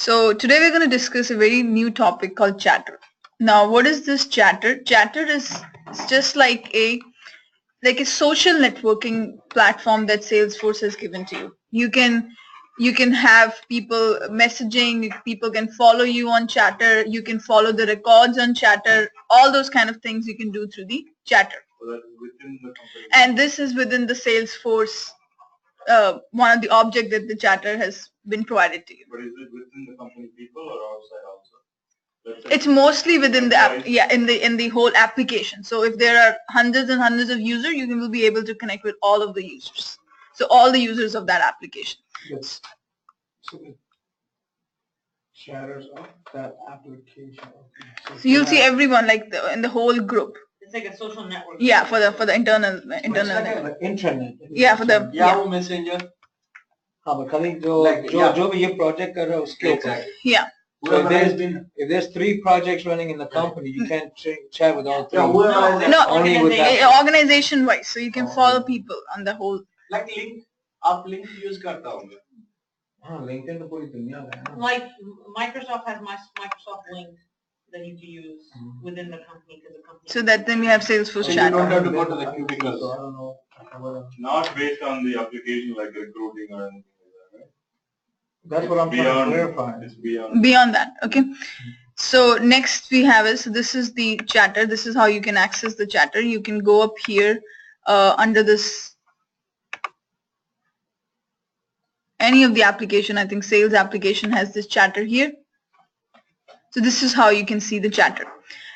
So today we're going to discuss a very new topic called chatter. Now, what is this chatter? Chatter is just like a social networking platform that Salesforce has given to you. You can have people messaging, people can follow you on chatter, you can follow the records on chatter, all those kind of things you can do through the chatter. So that is within the company. And this is within the Salesforce, one of the object that the chatter has been provided to you. But is it within the company people or outside also? It's mostly within the app, in the whole application. So if there are hundreds and hundreds of users, you will be able to connect with all of the users. So all the users of that application. Yes. So the chatters of that application. So you'll see everyone in the whole group. It's like a social network. Yeah, for the internal. It's like an intranet. Yeah, for the Yahoo Messenger. हाँ but खाली जो भी ये project कर रहा है उसके ऊपर. Yeah. So if there's 3 projects running in the company, you can't chat with all 3. No, only with that. Organization wise, so you can follow people on the whole. Like link, आप link use करता होंगे. हाँ, LinkedIn तो पूरी दुनिया में है. Like Microsoft has Microsoft Link that you can use within the company because the company. So that then we have Salesforce So chat. you don't have to go to the cubicles. So I don't know. Not based on the application like recruiting or anything like that, right? That's what I'm trying to clarify. It's beyond. Beyond that, okay. So next we have is, so this is the chatter. This is how you can access the chatter. You can go up here under this, any of the application. I think sales application has this chatter here. So this is how you can see the chatter.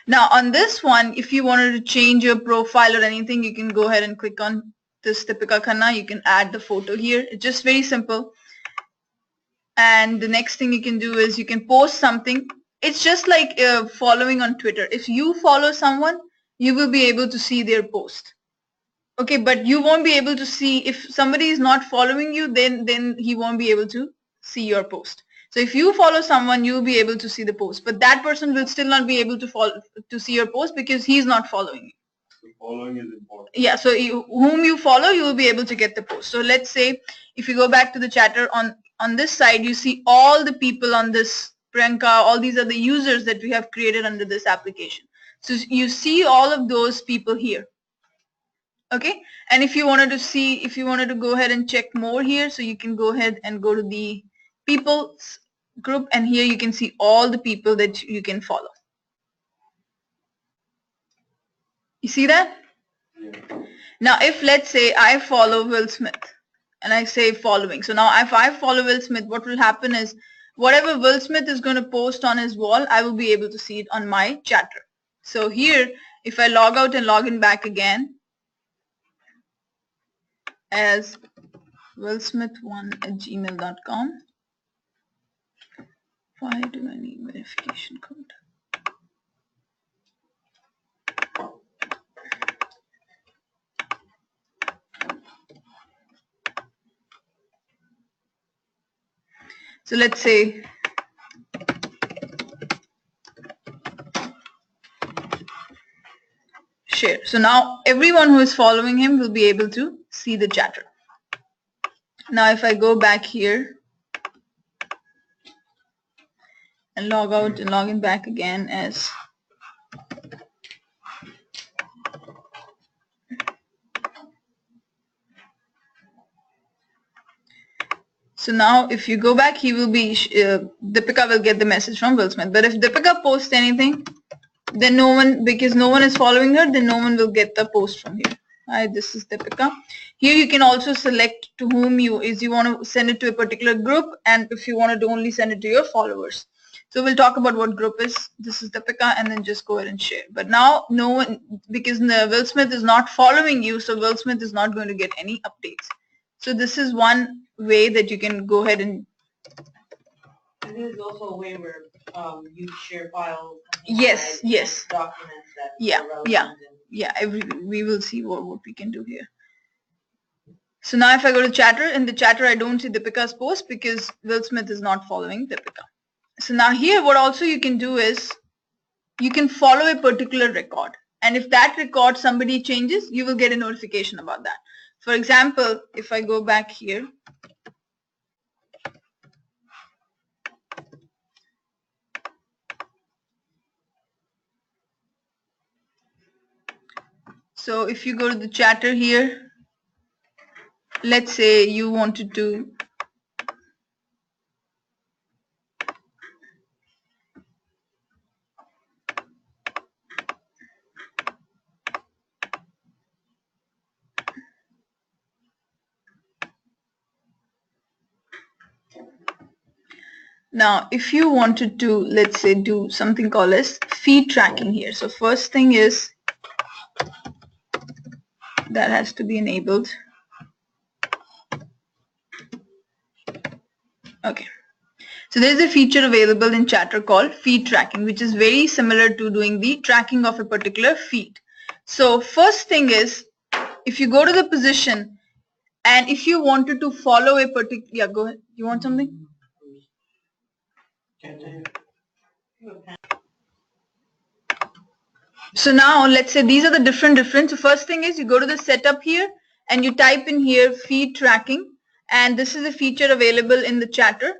Now on this one, if you wanted to change your profile or anything, you can go ahead and click on this Deepika Khanna. You can add the photo here. It's just very simple. And the next thing you can do is you can post something. It's just like following on Twitter. If you follow someone, you will be able to see their post. Okay, but you won't be able to see, if somebody is not following you, then he won't be able to see your post. So if you follow someone, you'll be able to see the post, but that person will still not be able to see your post because he's not following you. So following is important. Yeah, so whom you follow, you will be able to get the post. So let's say if you go back to the chatter, on this side, you see all the people on this, Priyanka, all these are the users that we have created under this application. So you see all of those people here. Okay, and if you wanted to go ahead and check more here, so you can go ahead and go to the people group, and here you can see all the people that you can follow. You see that? Yeah. Now if let's say I follow Will Smith and I say following, so now if I follow Will Smith, what will happen is whatever Will Smith is going to post on his wall, I will be able to see it on my chatter. So here, if I log out and log in back again as willsmith1@gmail.com, why do I need verification code? So let's say share. So now everyone who is following him will be able to see the chatter. Now if I go back here and log out and log in back again as so now if you go back, he will be Deepika will get the message from Will Smith. But if Deepika posts anything, then no one, because no one is following her, then no one will get the post from here. Hi, this is Deepika. Here you can also select to whom you want to send it to a particular group, and if you wanted to only send it to your followers. So we'll talk about what group is. This is Deepika, and then just go ahead and share. But now no one, because Will Smith is not following you, so Will Smith is not going to get any updates. So this is one way that you can go ahead and. And there's also a way where you share files. Yes, yes. Documents that Yeah, are relevant. yeah. Yeah, we will see what we can do here. So now if I go to chatter, in the chatter I don't see Deepika's post because Will Smith is not following Deepika. So now here what also you can do is you can follow a particular record, and if that record somebody changes, you will get a notification about that. For example, if I go back here So if you go to the chatter here, let's say you wanted to now if you wanted to, let's say, do something called as feed tracking here. So first thing is that has to be enabled. Okay. So there is a feature available in Chatter called feed tracking, which is very similar to doing the tracking of a particular feed. So first thing is, if you go to the position and if you wanted to follow a particular, yeah, go ahead. You want something? So now let's say these are the different. So first thing is you go to the setup here and you type in here feed tracking, and this is a feature available in the Chatter.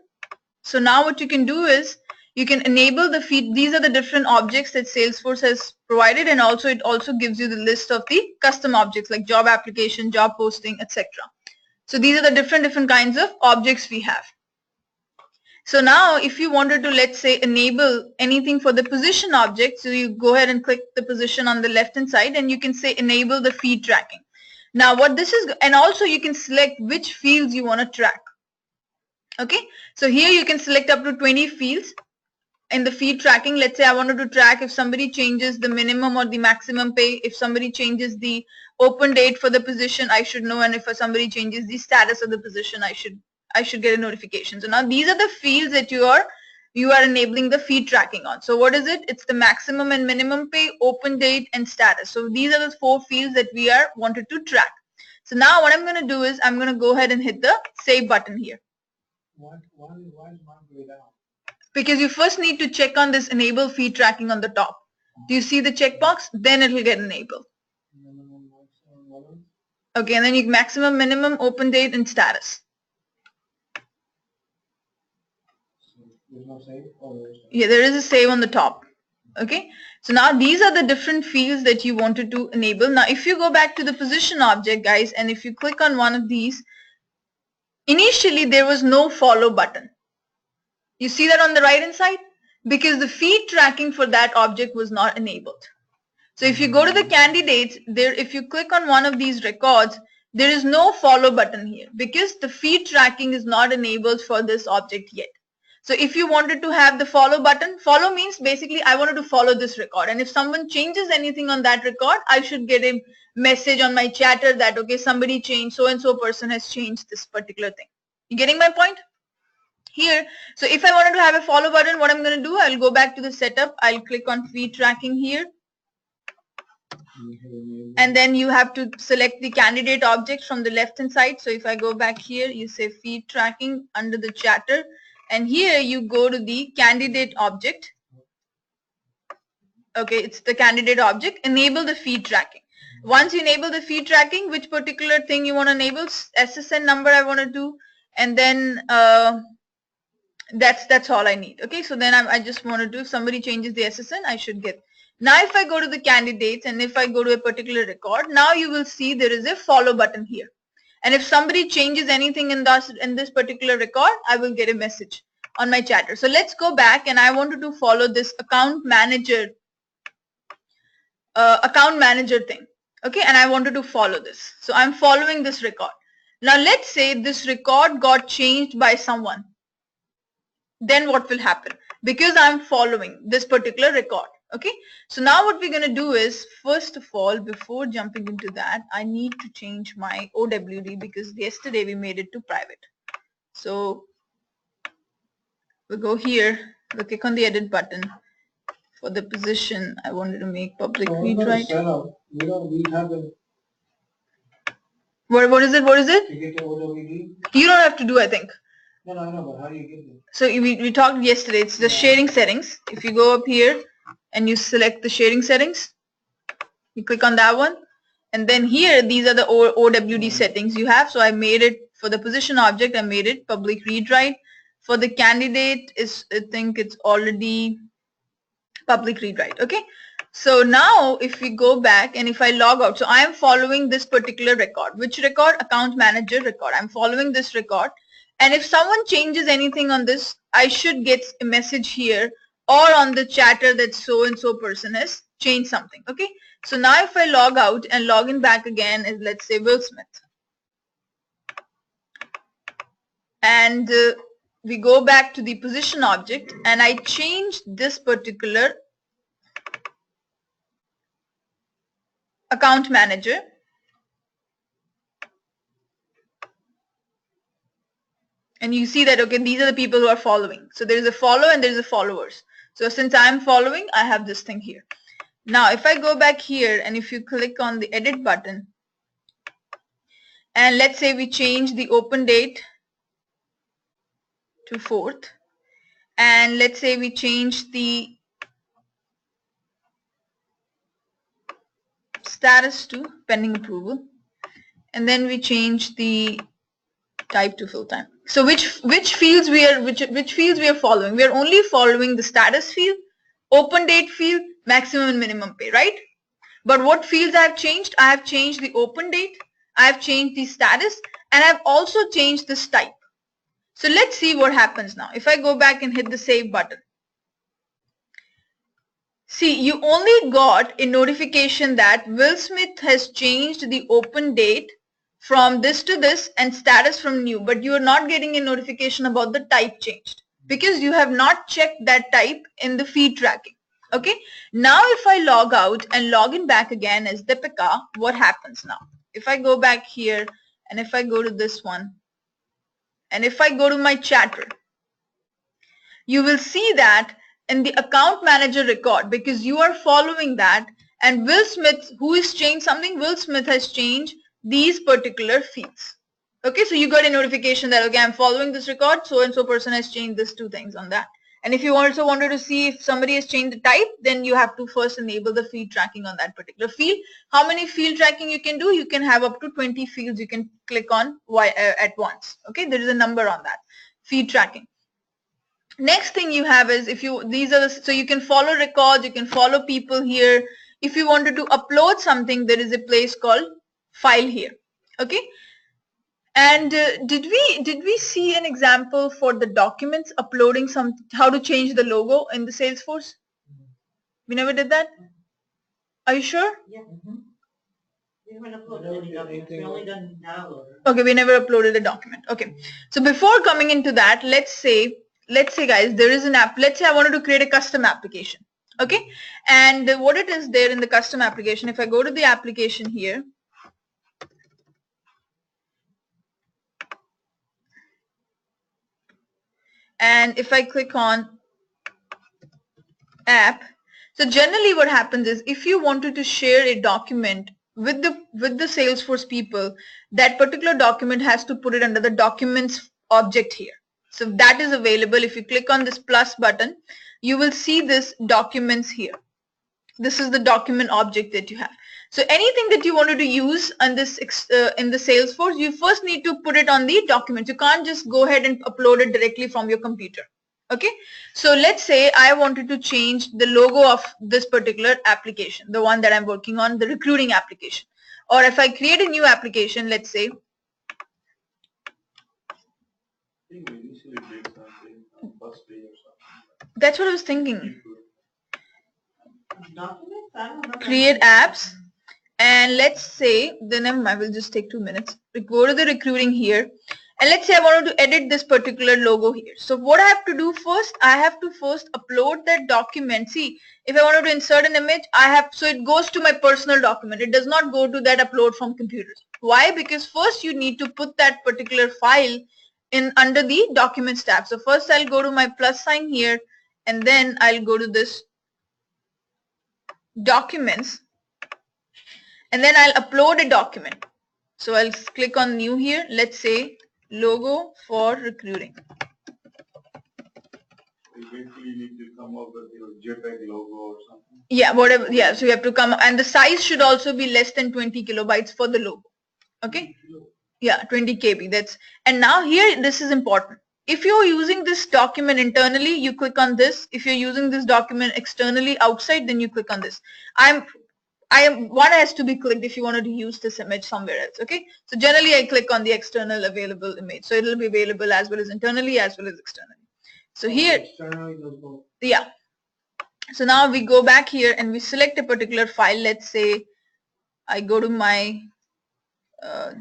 So now what you can do is you can enable the feed. These are the different objects that Salesforce has provided, and also it also gives you the list of the custom objects like job application, job posting, etc. So these are the different kinds of objects we have. So now if you wanted to, let's say, enable anything for the position object, so you go ahead and click the position on the left hand side and you can say enable the feed tracking. Now what this is, and also you can select which fields you want to track. Okay, so here you can select up to 20 fields in the feed tracking. Let's say I wanted to track if somebody changes the minimum or the maximum pay, if somebody changes the open date for the position, I should know, and if somebody changes the status of the position, I should get a notification. So now these are the fields that you are enabling the feed tracking on. So what is it? It's the maximum and minimum pay, open date, and status. So these are the 4 fields that we are wanted to track. So now what I'm going to do is I'm going to go ahead and hit the save button here. Why is mine grayed out? Because you first need to check on this enable feed tracking on the top. Do you see the checkbox? Then it will get enabled. Okay, and then you maximum, minimum, open date, and status. There's no save? Oh, there is. Yeah, there is a save on the top. Okay, so now these are the different fields that you wanted to enable. Now if you go back to the position object, guys, and if you click on one of these, initially there was no follow button. You see that on the right hand side? Because the feed tracking for that object was not enabled. So if you go to the candidates, there, if you click on one of these records, there is no follow button here because the feed tracking is not enabled for this object yet. So if you wanted to have the follow button, follow means basically I wanted to follow this record, and if someone changes anything on that record, I should get a message on my chatter that, okay, somebody changed, so and so person has changed this particular thing. You getting my point? Here, so if I wanted to have a follow button, what I'm going to do, I'll go back to the setup, I'll click on feed tracking here, and then you have to select the candidate object from the left hand side. So if I go back here, you say feed tracking under the chatter, and here you go to the candidate object. Okay, it's the candidate object, enable the feed tracking. Once you enable the feed tracking, which particular thing you want to enable, SSN number I want to do, and then that's all I need. Okay, so then I just want to do, if somebody changes the SSN, I should get. Now if I go to the candidates and if I go to a particular record, now you will see there is a follow button here, and if somebody changes anything in this particular record, I will get a message on my chatter. So let's go back, and I wanted to follow this account manager thing. Okay, and I wanted to follow this, so I'm following this record. Now let's say this record got changed by someone, then what will happen? Because I'm following this particular record. Okay, so now what we're going to do is, first of all, before jumping into that, I need to change my OWD because yesterday we made it to private. So we'll go here, we'll click on the edit button. For the position, I wanted to make public read write. We haven't. What is it? What is it? To get the OWD? You don't have to do, I think. No, I know, but how do you get it? So we talked yesterday, it's the sharing settings. If you go up here and you select the sharing settings, you click on that one, and then here these are the OWD settings you have. So I made it for the position object, I made it public read write. For the candidate, I think it's already public read write. Okay, So now if we go back and if I log out, so I am following this particular record. Which record? Account manager record. I'm following this record. And if someone changes anything on this, I should get a message here or on the chatter that so and so person has changed something. Okay. So now if I log out and log in back again is, let's say, Will Smith. And we go back to the position object and I change this particular account manager. And you see that, okay, these are the people who are following. So there is a follow and there is a followers. So since I'm following, I have this thing here. Now, if I go back here and if you click on the edit button, and let's say we change the open date to 4th, and let's say we change the status to pending approval, and then we change the type to full time. So which fields we are following? We are only following the status field, open date field, maximum and minimum pay, right? But what fields I have changed? I have changed the open date, I have changed the status, and I have also changed this type. So let's see what happens now. If I go back and hit the save button. See, you only got a notification that Will Smith has changed the open date from this to this and status from new, but you are not getting a notification about the type changed because you have not checked that type in the feed tracking. Okay. Now if I log out and log in back again as Deepika, what happens now? If I go back here and if I go to this one and if I go to my chatter, you will see that in the account manager record, because you are following that, and Will Smith, who has changed something, Will Smith has changed these particular fields. Okay, so you got a notification that, okay, I'm following this record, so and so person has changed these two things on that. And if you also wanted to see if somebody has changed the type, then you have to first enable the field tracking on that particular field. How many field tracking you can do? You can have up to 20 fields you can click on at once. Okay, there is a number on that feed tracking. Next thing you have is if you, these are the, so you can follow records, you can follow people here. If you wanted to upload something, there is a place called file here. Okay. And did we see an example for the documents uploading some, how to change the logo in the Salesforce? We never did that? Are you sure? Yeah. We haven't uploaded any documents. We only done download. Okay, we never uploaded a document. Okay. So before coming into that, let's say guys, there is an app. Let's say I wanted to create a custom application. Okay. And what it is there in the custom application, if I go to the application here, and if I click on app, so generally what happens is if you wanted to share a document with the Salesforce people, that particular document has to put it under the documents object here. So that is available. If you click on this plus button, you will see this documents here. This is the document object that you have. So anything that you wanted to use on this in the Salesforce, you first need to put it on the document. You can't just go ahead and upload it directly from your computer. Okay. So let's say I wanted to change the logo of this particular application, the one that I'm working on, the recruiting application. Or if I create a new application, let's say, that's what I was thinking. Documents? I don't know. Create apps, and let's say, then I will just take 2 minutes. We go to the recruiting here, and let's say I wanted to edit this particular logo here. So what I have to do first, I have to first upload that document. See, if I wanted to insert an image, so it goes to my personal document. It does not go to that upload from computers. Why? Because first you need to put that particular file in under the documents tab. So first I'll go to my plus sign here, and then I'll go to this documents, and then I'll upload a document. So I'll click on new here. Let's say logo for recruiting. You basically need to come up with your JPEG logo or something. Yeah, whatever. Yeah, so you have to come, and the size should also be less than 20 kilobytes for the logo. Okay. Yeah, 20 KB. That's, and now here this is important. if you're using this document internally, you click on this. If you're using this document externally outside, then you click on this. One has to be clicked if you wanted to use this image somewhere else. Okay, so generally I click on the external available image, so it'll be available as well as internally as well as externally. So here, yeah. So now we go back here and we select a particular file. Let's say I go to my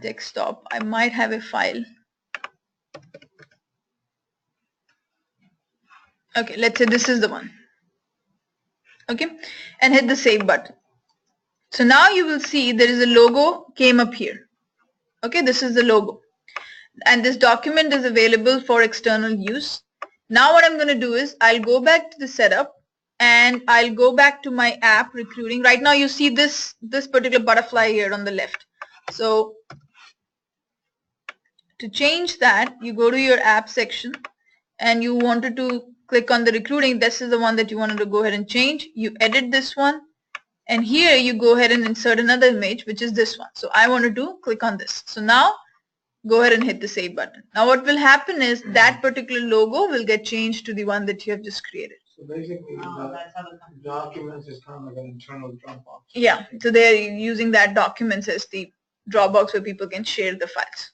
desktop. I might have a file. Okay, let's say this is the one. Okay, and hit the save button. So now you will see there is a logo came up here. Okay, this is the logo. And this document is available for external use. Now what I'm going to do is I'll go back to the setup and I'll go back to my app recruiting. Right now you see this particular butterfly here on the left. So to change that, you go to your app section and you wanted to click on the recruiting. This is the one that you wanted to go ahead and change. You edit this one and here you go ahead and insert another image, which is this one. So I wanted to click on this. So now go ahead and hit the save button. Now what will happen is that particular logo will get changed to the one that you have just created. So basically, the documents is kind of like an internal Dropbox. Yeah, so they're using that documents as the Dropbox where people can share the files.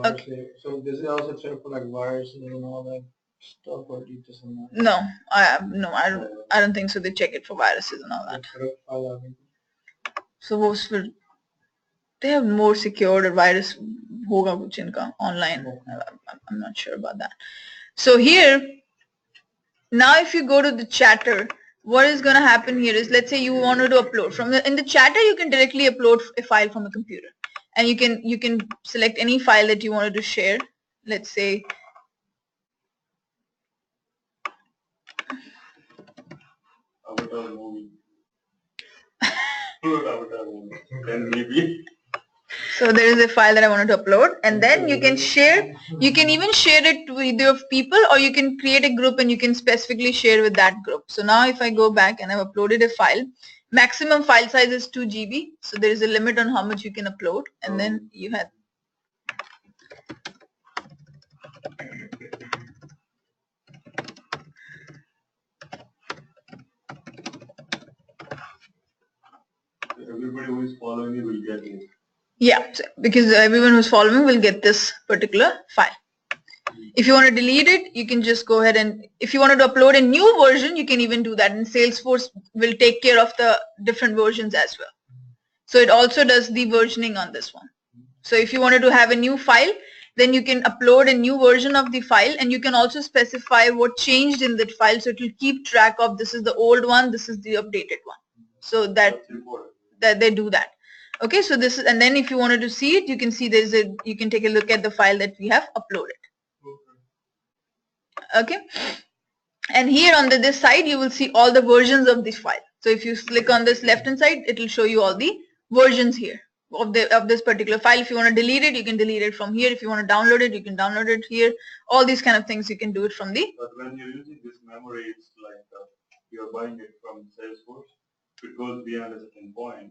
Okay. So does it also check for like viruses and all that stuff, or do you just not? No, I don't think so. They check it for viruses and all that. So those for they have more secured or virus hoga kuch inka online. I'm not sure about that. So here, now if you go to the chatter, what is going to happen here is, let's say you wanted to upload from in the chatter, you can directly upload a file from a computer, and you can select any file that you wanted to share. Let's say Avatar movie. Avatar movie. Then maybe. so there is a file that I wanted to upload, and then you can share. You can even share it with your people, or you can create a group and you can specifically share with that group. So now if I go back and I've uploaded a file, maximum file size is 2 GB. So there is a limit on how much you can upload, and then you have. Everybody who is following you will get it. Yeah, because everyone who's following will get this particular file. If you want to delete it, you can just go ahead, and if you wanted to upload a new version, you can even do that, and Salesforce will take care of the different versions as well. So it also does the versioning on this one. So if you wanted to have a new file, then you can upload a new version of the file, and you can also specify what changed in that file, so it will keep track of this is the old one, this is the updated one. So that they do that. Okay, so this is, and then if you wanted to see it, you can see there's a, you can take a look at the file that we have uploaded. Okay, and here on this side you will see all the versions of this file. So if you click on this left hand side, it will show you all the versions here of this particular file. If you want to delete it, you can delete it from here. If you want to download it, you can download it here. All these kind of things you can do it from the. But when you're using this memory, it's like you're buying it from Salesforce. If it goes beyond a certain point,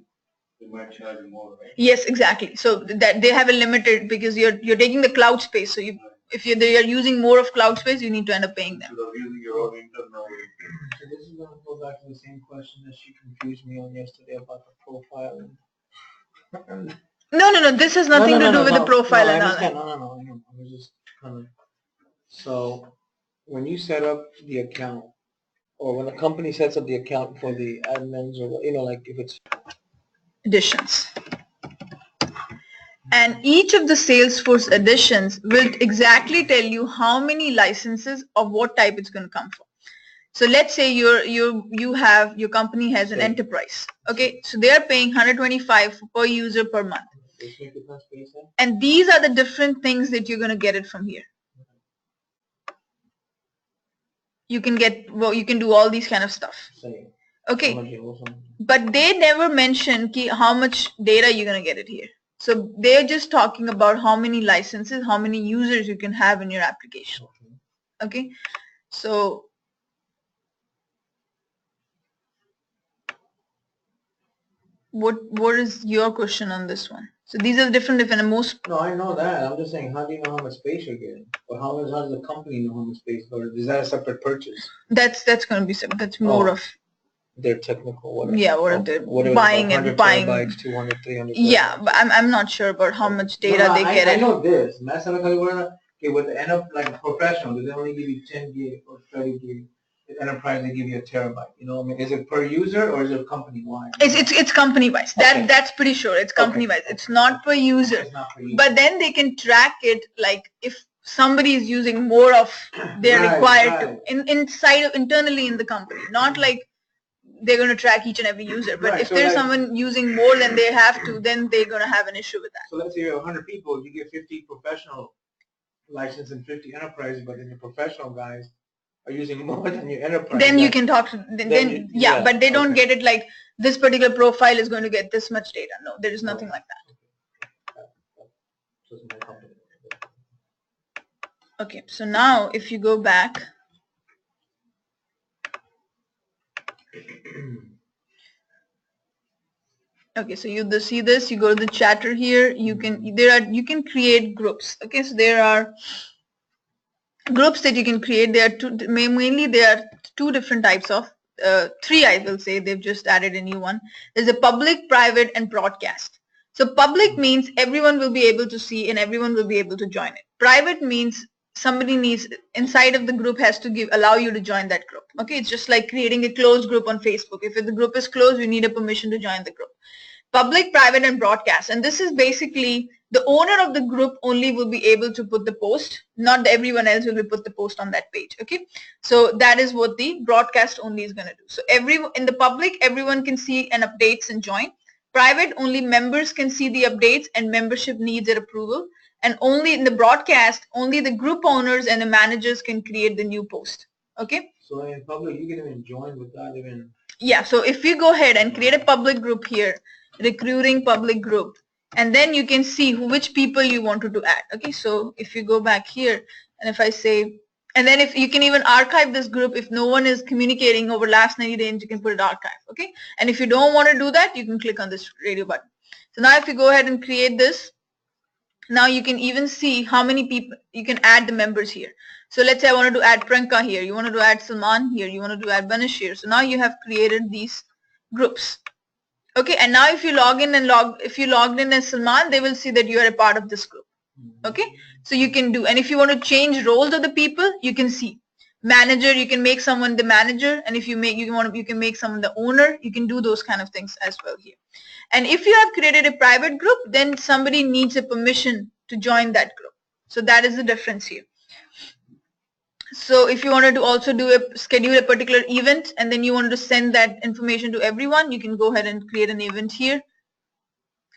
they might charge you more, right? Yes, exactly. So that they have a limited, because you're taking the cloud space. So you, if they are using more of cloud space, you need to end up paying them. Instead of using your own internal. So this is going to go back to the same question that she confused me on yesterday about the profile. No. This has nothing to do with the profile and all that. No. I was just kind of. So when you set up the account, or when a company sets up the account for the admins, or like if it's Additions. And each of the Salesforce additions will exactly tell you how many licenses of what type it's going to come from. So let's say your company has an enterprise. Okay, so they are paying 125 per user per month. And these are the different things that you're going to get it from here. You can get, well, you can do all these kind of stuff. Okay, but they never mention how much data you're going to get it here. So they're just talking about how many licenses, how many users you can have in your application. Okay, so what is your question on this one? So these are the different and most. No, I know that. I'm just saying, how do you know how much space you're getting? Or how does the company know how much space? Or is that a separate purchase? That's going to be separate. That's more of their technical whatever. Yeah, what they're Whatever, buying and 100 buying. terabytes, 200, 300. Yeah, but I'm not sure about how much data they get. I know this. Okay, with the end up like professional, they only give you 10 gig or 30 gig. With enterprise, they give you a terabyte. You know, I mean, is it per user or is it company wide? It's company wise. That's pretty sure. It's company wise. It's not per user. It's not per user. But then they can track it, like if somebody is using more of they're required to internally in the company, not like they're going to track each and every user. But if there's someone using more than they have to, then they're going to have an issue with that. So let's say you have 100 people, you get 50 professional license and 50 enterprise, but then the professional guys are using more than your enterprise. Then you can talk to yeah, but they don't get it like this particular profile is going to get this much data. No, there is nothing like that. Okay, so now if you go back, okay, so you see this, you go to the chatter here, you can create groups. Okay, so there are groups that you can create. There are mainly there are two different types of three, I will say. They've just added a new one. There's a public, private, and broadcast. So public means everyone will be able to see and everyone will be able to join it. Private means somebody needs inside of the group has to allow you to join that group. Okay, it's just like creating a closed group on Facebook. If the group is closed, you need a permission to join the group. Public, private, and broadcast. And this is basically the owner of the group only will be able to put the post, not everyone else will be put the post on that page. Okay, so that is what the broadcast only is going to do. So in the public, everyone can see and updates and join. Private, only members can see the updates and membership needs their approval. And only in the broadcast, only the group owners and the managers can create the new post. Okay. So in public, you can even join without even. Yeah. So if you go ahead and create a public group here, recruiting public group, and then you can see which people you wanted to add. Okay. So if you go back here, and if I say, and then if you can even archive this group, if no one is communicating over last 90 days, you can put it archive. Okay. And if you don't want to do that, you can click on this radio button. So now if you go ahead and create this, now you can even see how many people you can add the members here. So let's say I wanted to add Pranka here, you wanted to add Salman here, you wanted to add Banish here. So now you have created these groups. Okay, and now if you log in and if you logged in as Salman, they will see that you are a part of this group. Okay, so you can do, and if you want to change roles of the people, you can see manager, you can make someone the manager, and if you can make someone the owner, you can do those kind of things as well here. And if you have created a private group, then somebody needs a permission to join that group. So that is the difference here. So if you wanted to also schedule a particular event and then you wanted to send that information to everyone, you can go ahead and create an event here.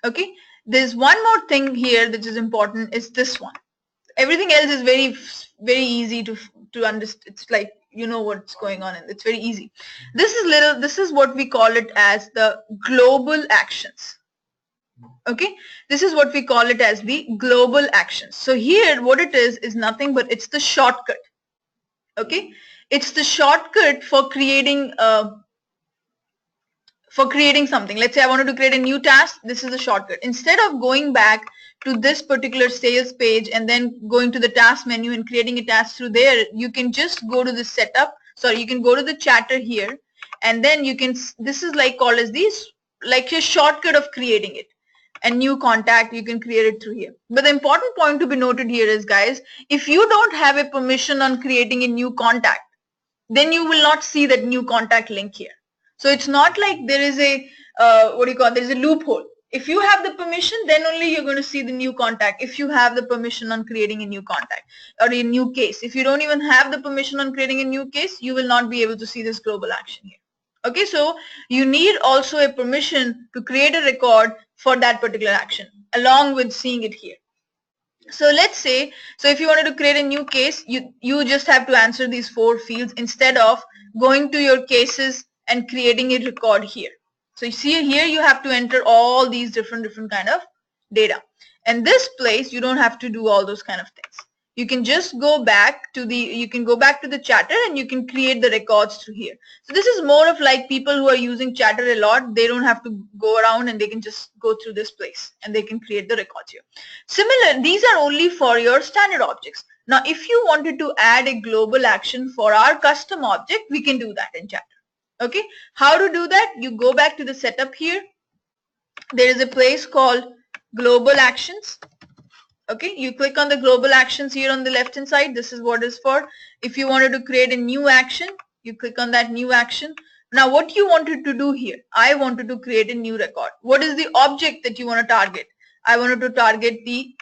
Okay, there's one more thing here that is important, is this one. Everything else is very easy to understand. It's like you know what's going on, and it's very easy. This is what we call it as the global actions. Okay, this is what we call it as the global actions. So here what it is nothing but it's the shortcut. Okay, it's the shortcut for creating something. Let's say I wanted to create a new task. This is the shortcut. Instead of going back to this particular sales page and then going to the task menu and creating a task through there, you can just go to the setup. Sorry, you can go to the chatter here, and then you can, this is like called as like a shortcut of creating it. And new contact, you can create it through here. But the important point to be noted here is, guys, if you don't have a permission on creating a new contact, then you will not see that new contact link here. So it's not like there is a there's a loophole. If you have the permission, then only you're going to see the new contact. If you have the permission on creating a new contact or a new case, if you don't even have the permission on creating a new case, you will not be able to see this global action here. Okay, so you need also a permission to create a record for that particular action along with seeing it here. So let's say, so if you wanted to create a new case, you just have to answer these 4 fields instead of going to your cases and creating a record here. So you see here you have to enter all these different kind of data. And this place you don't have to do all those kind of things. You can just go back to the chatter and you can create the records through here. So this is more of like people who are using chatter a lot, they don't have to go around and they can just go through this place and they can create the records here. Similar, these are only for your standard objects. Now, if you wanted to add a global action for our custom object, we can do that in chatter. Okay, how to do that? You go back to the setup here. There is a place called global actions. Okay, you click on the global actions here on the left hand side. This is what is for. If you wanted to create a new action, you click on that new action. Now what you wanted to do here, I wanted to create a new record. What is the object that you want to target? I wanted to target the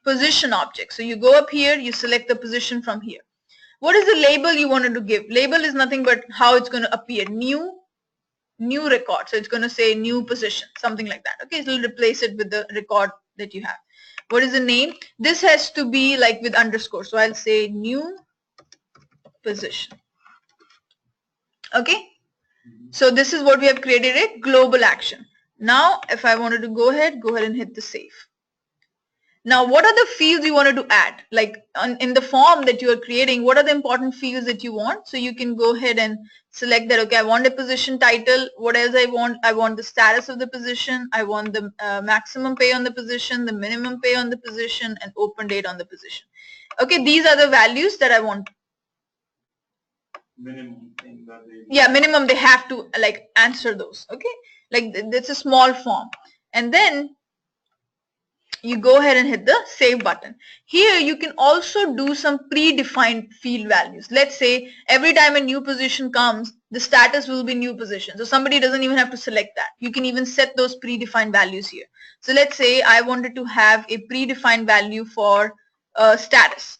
position object. So you go up here, you select the position from here. What is the label you wanted to give? Label is nothing but how it's going to appear. New record. So it's going to say new position, something like that. Okay, so it'll replace it with the record that you have. What is the name? This has to be like with underscore. So I'll say new position. Okay. So this is what we have created, a global action. Now, if I wanted to go ahead and hit the save. Now, what are the fields you wanted to add? Like in the form that you are creating, what are the important fields that you want? So you can go ahead and select that. Okay, I want a position title. What else I want? I want the status of the position. I want the maximum pay on the position, the minimum pay on the position, and open date on the position. Okay, these are the values that I want. Minimum thing that they. Yeah, minimum they have to like answer those. Okay, like it's a small form, and then you go ahead and hit the save button. Here you can also do some predefined field values. Let's say every time a new position comes, the status will be new position. So somebody doesn't even have to select that. You can even set those predefined values here. So let's say I wanted to have a predefined value for status.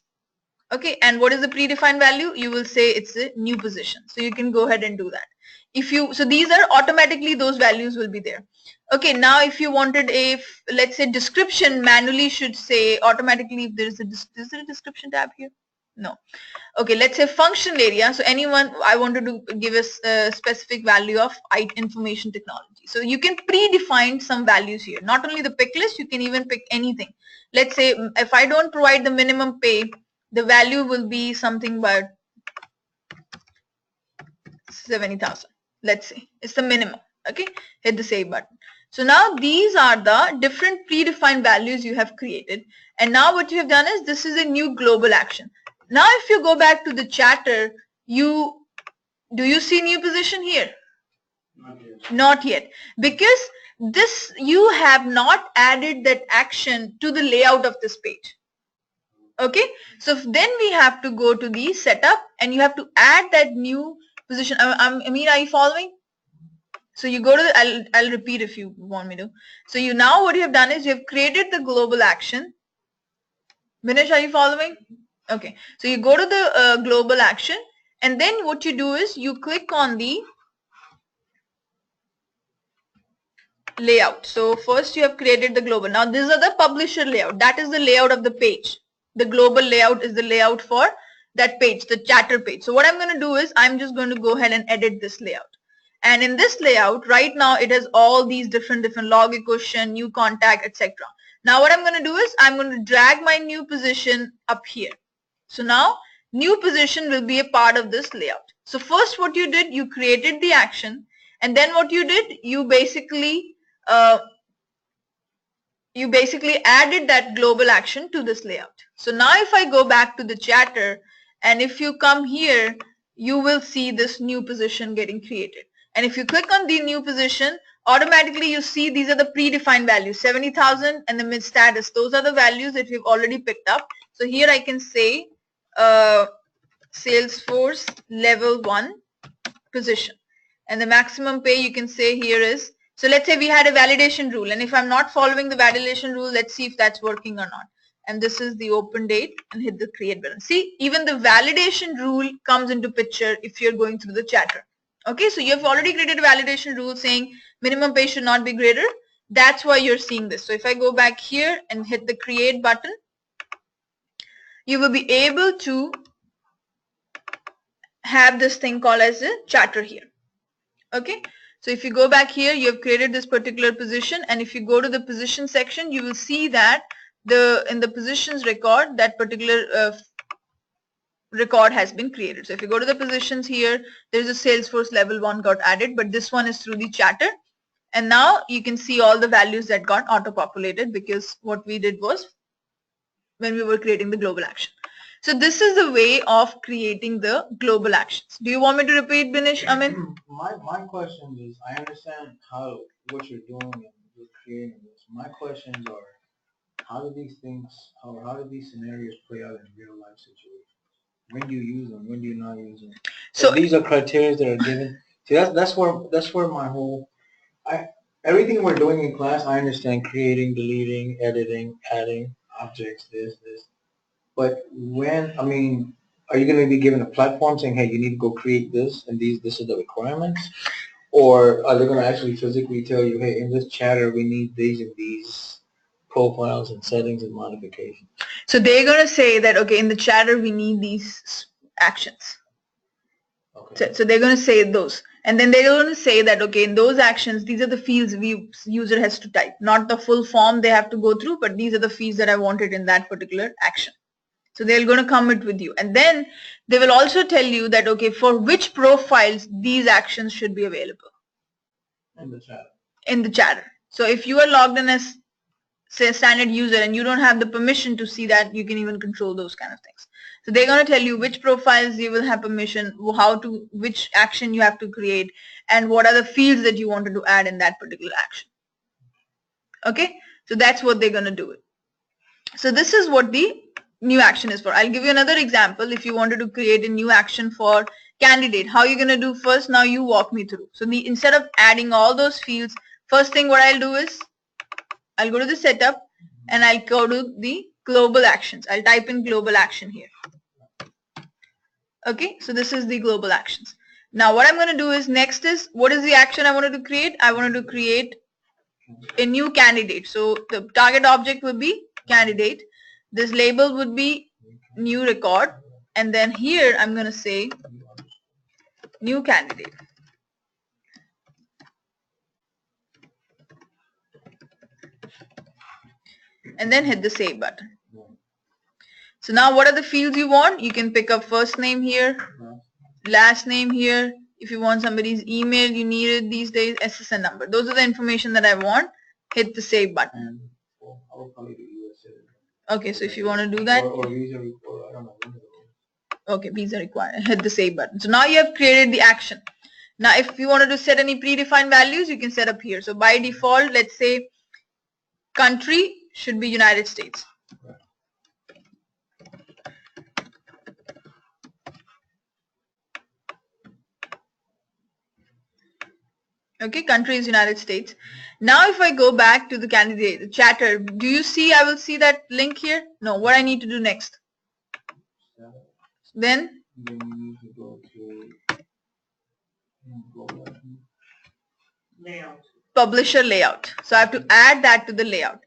Okay, and what is the predefined value? You will say it's a new position. So you can go ahead and do that. So these are automatically, those values will be there. Okay, now if you wanted a, let's say description, manually should say automatically if there is is there a description tab here? No. Okay, let's say functional area. So anyone, I wanted to give us a specific value of information technology. So you can predefine some values here. Not only the pick list, you can even pick anything. Let's say if I don't provide the minimum pay, the value will be something about 70,000. Let's say it's the minimum. Okay, hit the save button. So now these are the different predefined values you have created, and now what you have done is this is a new global action. Now if you go back to the chatter, do you see new position here? Not yet. Not yet, because this you have not added that action to the layout of this page. Okay, so then we have to go to the setup and you have to add that new position. I mean, are you following? So you go to I'll repeat if you want me to. So now what you have done is you have created the global action. Manish, are you following? Okay, so you go to the global action, and then what you do is you click on the layout. So first you have created the global. Now these are the publisher layout. That is the layout of the page. The global layout is the layout for that page, the chatter page. So what I'm going to do is I'm just going to go ahead and edit this layout. And in this layout, right now it has all these different log a question, new contact, etc. Now what I'm going to do is I'm going to drag my new position up here. So now new position will be a part of this layout. So first what you did, you created the action, and then what you did, you basically added that global action to this layout. So now if I go back to the chatter, and if you come here, you will see this new position getting created. And if you click on the new position, automatically you see these are the predefined values, 70,000 and the mid status. Those are the values that we've already picked up. So here I can say Salesforce level 1 position. And the maximum pay you can say here is, so let's say we had a validation rule, and if I'm not following the validation rule, let's see if that's working or not. And this is the open date, and hit the create button. See, even the validation rule comes into picture if you're going through the chatter. Okay, so you have already created a validation rule saying minimum pay should not be greater. That's why you're seeing this. So if I go back here and hit the create button, you will be able to have this thing called as a chatter here. Okay, so if you go back here, you have created this particular position, and if you go to the position section, you will see that in the positions record, that particular record has been created. So if you go to the positions here, there's a Salesforce level 1 got added, but this one is through the chatter. And now you can see all the values that got auto-populated because what we did was when we were creating the global action. So this is the way of creating the global actions. Do you want me to repeat, Binish? I mean, my question is, I understand what you're doing and you're creating this. My questions are, how do these things, or how do these scenarios play out in real life situations? When do you use them? When do you not use them? so These are criteria that are given. See, that's where my whole everything we're doing in class, I understand creating, deleting, editing, adding objects, this. But when, I mean, are you going to be given a platform saying, hey, you need to go create this and this are the requirements? Or are they going to actually physically tell you, hey, in this chatter, we need these and these profiles and settings and modifications? So they're going to say that, okay, in the chatter, we need these actions. Okay. So they're going to say those. And then they're going to say that, okay, in those actions, these are the fields user has to type. Not the full form they have to go through, but these are the fields that I wanted in that particular action. So they're going to commit with you. And then they will also tell you that, okay, for which profiles these actions should be available. In the chatter. In the chatter. So if you are logged in as, say, a standard user and you don't have the permission to see that, you can even control those kind of things. So they're going to tell you which profiles you will have permission, which action you have to create, and what are the fields that you wanted to add in that particular action. Okay, so that's what they're going to do it. So this is what the new action is for. I'll give you another example. If you wanted to create a new action for candidate, how are you going to do first? Now you walk me through. So instead of adding all those fields, first thing what I'll do is I'll go to the setup and I'll go to the global actions. I'll type in global action here. Okay, so this is the global actions. Now what I'm going to do is next is, what is the action I wanted to create? I wanted to create a new candidate. So the target object would be candidate. This label would be new record. And then here I'm going to say new candidate. And then hit the save button. So now what are the fields you want? You can pick up first name here, last name here. If you want somebody's email, you need it these days, SSN number. Those are the information that I want. Hit the save button. Okay, so if you want to do that. Or visa record, I don't know. Okay, visa required. Hit the save button. So now you have created the action. Now if you wanted to set any predefined values, you can set up here. So by default, let's say country should be United States. Okay, country is United States. Now if I go back to the candidate, the chatter, do you see, I will see that link here? No, what I need to do next? Then you need to go to Layout. publisher layout. So I have to add that to the layout.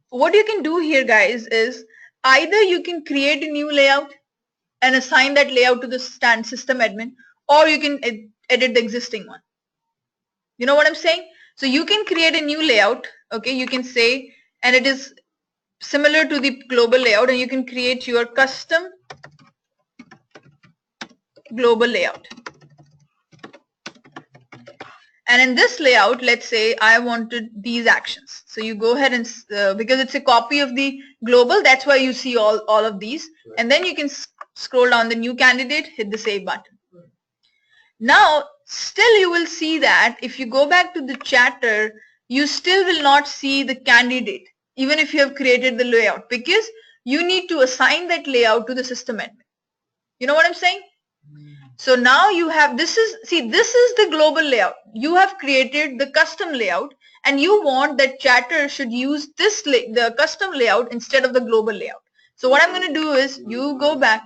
What you can do here, guys, is either you can create a new layout and assign that layout to the system admin, or you can edit the existing one. You know what I'm saying? So you can create a new layout, okay, you can say, and it is similar to the global layout, and you can create your custom global layout. And in this layout, let's say I wanted these actions. So you go ahead and, because it's a copy of the global, that's why you see all of these. Right. And then you can scroll down the new candidate, hit the save button. Right. Now, still you will see that if you go back to the chatter, you still will not see the candidate, even if you have created the layout, because you need to assign that layout to the system admin. You know what I'm saying? So now you have, this is the global layout. You have created the custom layout and you want that chatter should use the custom layout instead of the global layout. So what I'm going to do is you go back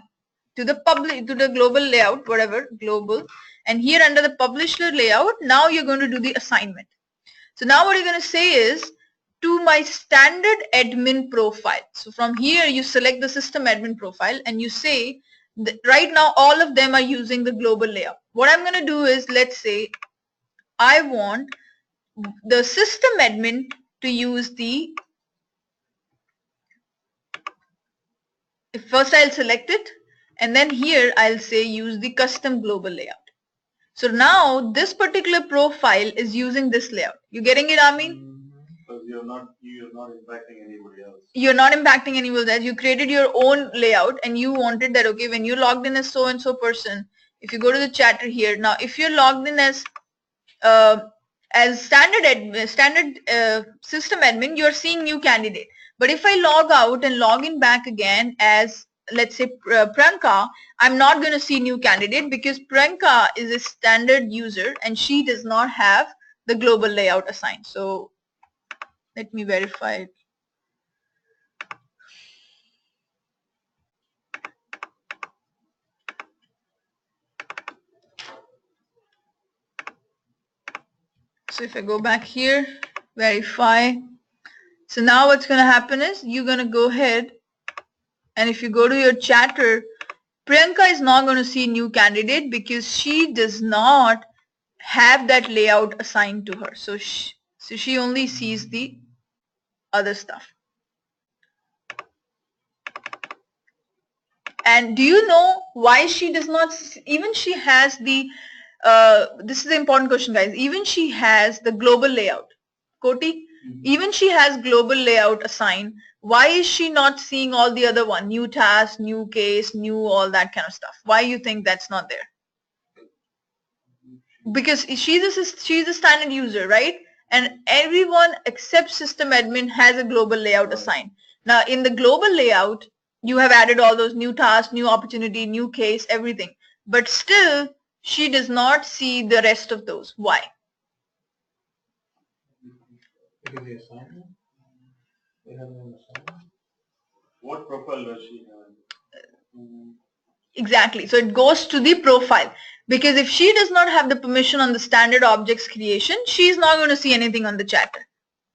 to the global layout, whatever, global, and here under the publisher layout, now you're going to do the assignment. So now what you're going to say is to my standard admin profile. So from here you select the system admin profile and you say, right now all of them are using the global layout. What I'm going to do is, let's say I want the system admin to use the first I'll select it, and then here I'll say use the custom global layout. So now this particular profile is using this layout. You getting it, Amin? Because you're not impacting anybody else. You're not impacting anyone else. You created your own layout and you wanted that, okay, when you logged in as so-and-so person, if you go to the chatter here, now if you're logged in as standard system admin, you're seeing new candidate. But if I log out and log in back again as, let's say, Priyanka, I'm not going to see new candidate because Priyanka is a standard user and she does not have the global layout assigned. So let me verify it. So if I go back here, verify. So now what's going to happen is you're going to go ahead, and if you go to your chatter, Priyanka is not going to see new candidate because she does not have that layout assigned to her. So she only sees the other stuff. And do you know why she does not, even she has the, this is the important question, guys, even she has the global layout. Koti, even she has global layout assigned. Why is she not seeing all the other one? New task, new case, new all that kind of stuff. Why you think that's not there? Because she's a standard user, right? And everyone except system admin has a global layout assigned. Now in the global layout, you have added all those new tasks, new opportunity, new case, everything. But still, she does not see the rest of those. Why? Because the assignment? They have an assignment? What profile does she have? Exactly. So it goes to the profile. Because if she does not have the permission on the standard objects creation, she's not going to see anything on the chatter.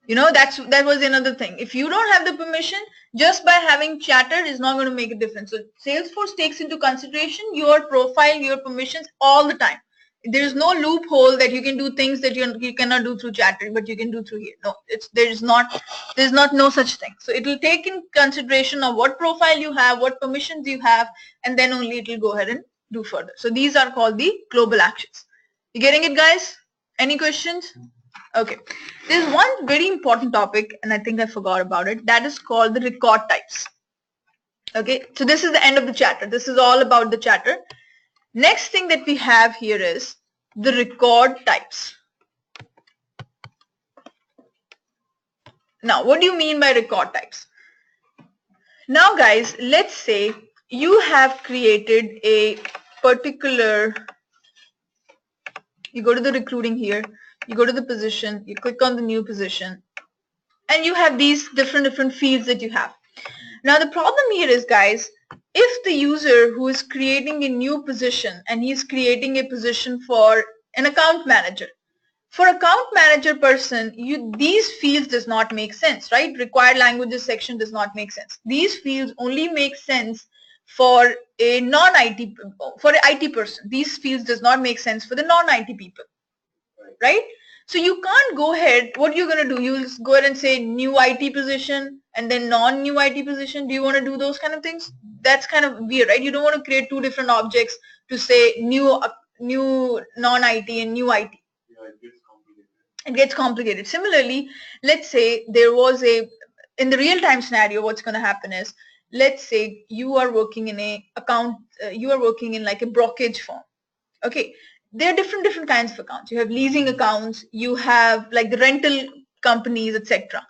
You know, that was another thing. If you don't have the permission, just by having chatter is not going to make a difference. So Salesforce takes into consideration your profile, your permissions all the time. There is no loophole that you can do things that you cannot do through chatter, but you can do through here. No, there's not no such thing. So it will take in consideration of what profile you have, what permissions you have, and then only it will go ahead and do further. So these are called the global actions. You getting it, guys? Any questions? Okay. There's one very important topic, and I think I forgot about it. That is called the record types. Okay. So this is the end of the chatter. This is all about the chatter. Next thing that we have here is the record types. Now, what do you mean by record types? Now, guys, let's say you have created a particular, you go to the recruiting here, you go to the position, you click on the new position, and you have these different fields that you have. Now, the problem here is, guys, if the user who is creating a new position and he's creating a position for an account manager, for account manager person, these fields does not make sense, right? Required languages section does not make sense. These fields only make sense for a non-IT, for an IT person. These fields does not make sense for the non-IT people, right? So you can't go ahead, what you're going to do, you'll go ahead and say new IT position and then non-new IT position. Do you want to do those kind of things? That's kind of weird, right? You don't want to create two different objects to say new non-IT and new IT. Yeah, it gets complicated. It gets complicated. Similarly, let's say there was in the real-time scenario, what's going to happen is, let's say you are working in a account, you are working in like a brokerage firm. Okay. There are different kinds of accounts. You have leasing accounts, you have like the rental companies, etc.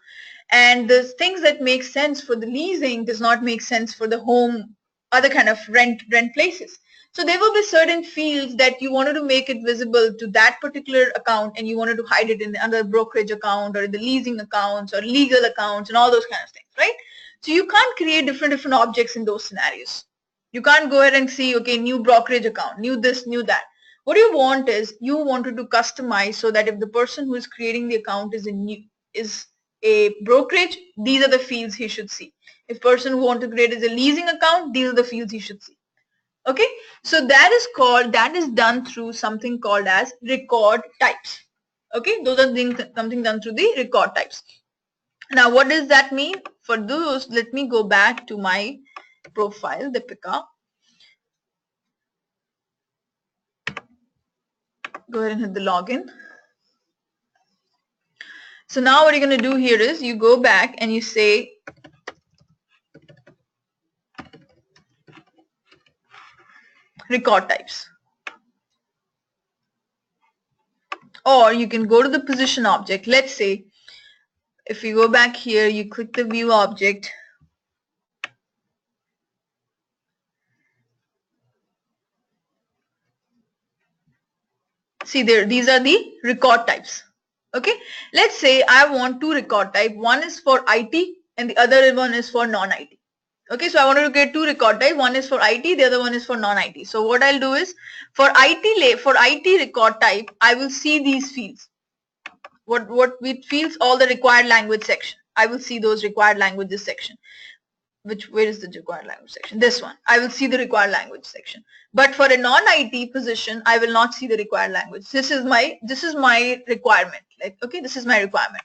And the things that make sense for the leasing does not make sense for the home, other kind of rent places. So there will be certain fields that you wanted to make it visible to that particular account and you wanted to hide it in the other brokerage account or the leasing accounts or legal accounts and all those kind of things, right? So you can't create different objects in those scenarios. You can't go ahead and see, okay, new brokerage account, new this, new that. What you want is you wanted to customize so that if the person who is creating the account is a brokerage, these are the fields he should see. If person who want to create is a leasing account, these are the fields he should see. Okay, so that is done through something called as record types. Okay, those are something done through the record types. Now, what does that mean? For those, let me go back to my profile, Deepika. Go ahead and hit the login. So now what you're going to do here is you go back and you say record types. Or you can go to the position object. Let's say if you go back here, you click the view object. See there, these are the record types. Okay, let's say I want two record type. One is for IT and the other one is for non-IT. Okay, so I wanted to create two record type. One is for IT, the other one is for non-IT. So what I'll do is for IT record type, I will see these fields. What fields? All the required language section. I will see those required languages section. Where is the required language section? This one. I will see the required language section. But for a non-IT position, I will not see the required language. This is my requirement. Like, okay, this is my requirement.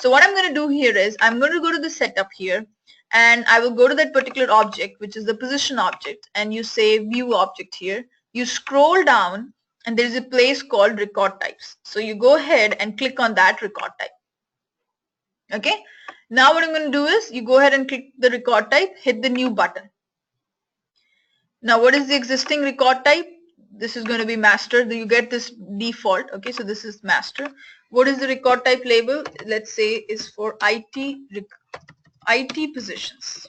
So what I'm going to do here is I'm going to go to the setup here, and I will go to that particular object, which is the position object, and you say view object here. You scroll down, and there is a place called record types. So you go ahead and click on that record type. Okay. Now what I'm going to do is you go ahead and click the record type, hit the new button. Now what is the existing record type? This is going to be master. You get this default. Okay, so this is master. What is the record type label? Let's say is for IT positions.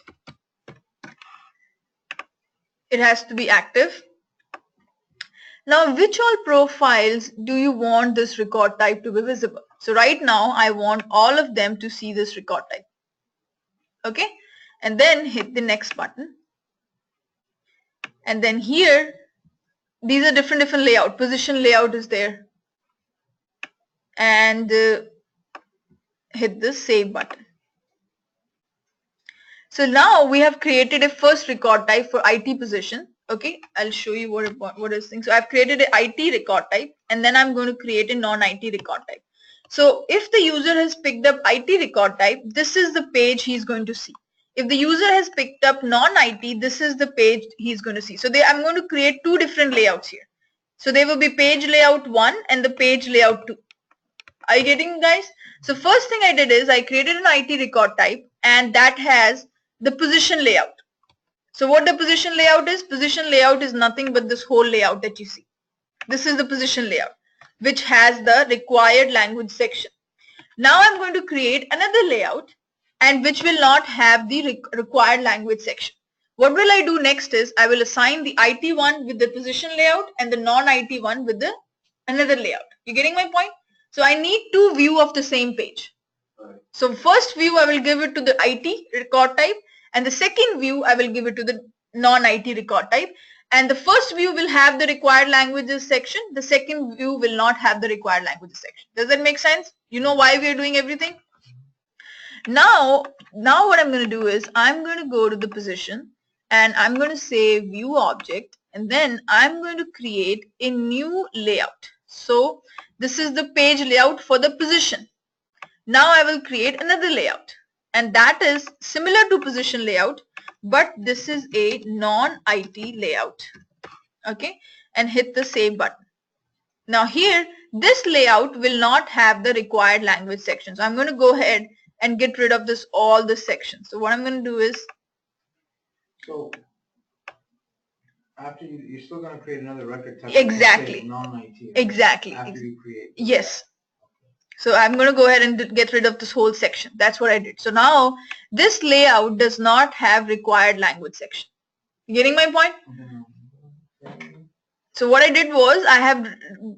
It has to be active. Now which all profiles do you want this record type to be visible? So right now I want all of them to see this record type. Okay, and then hit the next button. And then here, these are different layout. Position layout is there. And hit the save button. So now we have created a first record type for IT position. Okay, I'll show you what is thing. So I've created an IT record type, and then I'm going to create a non-IT record type. So if the user has picked up IT record type, this is the page he's going to see. If the user has picked up non-IT, this is the page he's going to see. So I'm going to create two different layouts here. So there will be page layout 1 and the page layout 2. Are you getting, guys? So first thing I did is I created an IT record type, and that has the position layout. So what the position layout is nothing but this whole layout that you see. This is the position layout, which has the required language section. Now I'm going to create another layout, and which will not have the required language section. What will I do next is I will assign the IT one with the position layout and the non-IT one with the another layout. You getting my point? So I need two view of the same page. Right. So first view I will give it to the IT record type, and the second view I will give it to the non-IT record type. And the first view will have the required languages section. The second view will not have the required languages section. Does that make sense? You know why we are doing everything? Now what I'm going to do is I'm going to go to the position, and I'm going to say view object, and then I'm going to create a new layout. So this is the page layout for the position. Now I will create another layout, and that is similar to position layout, but this is a non-IT layout. Okay, and hit the save button. Now here, this layout will not have the required language section. So I'm going to go ahead and get rid of all the sections. So what I'm going to do is, So after you're still going to create another record type. Exactly. Non-IT. Exactly. After you create. Yes. So I'm going to go ahead and get rid of this whole section. That's what I did. So now this layout does not have required language section. You getting my point? Mm-hmm. So what I did was I have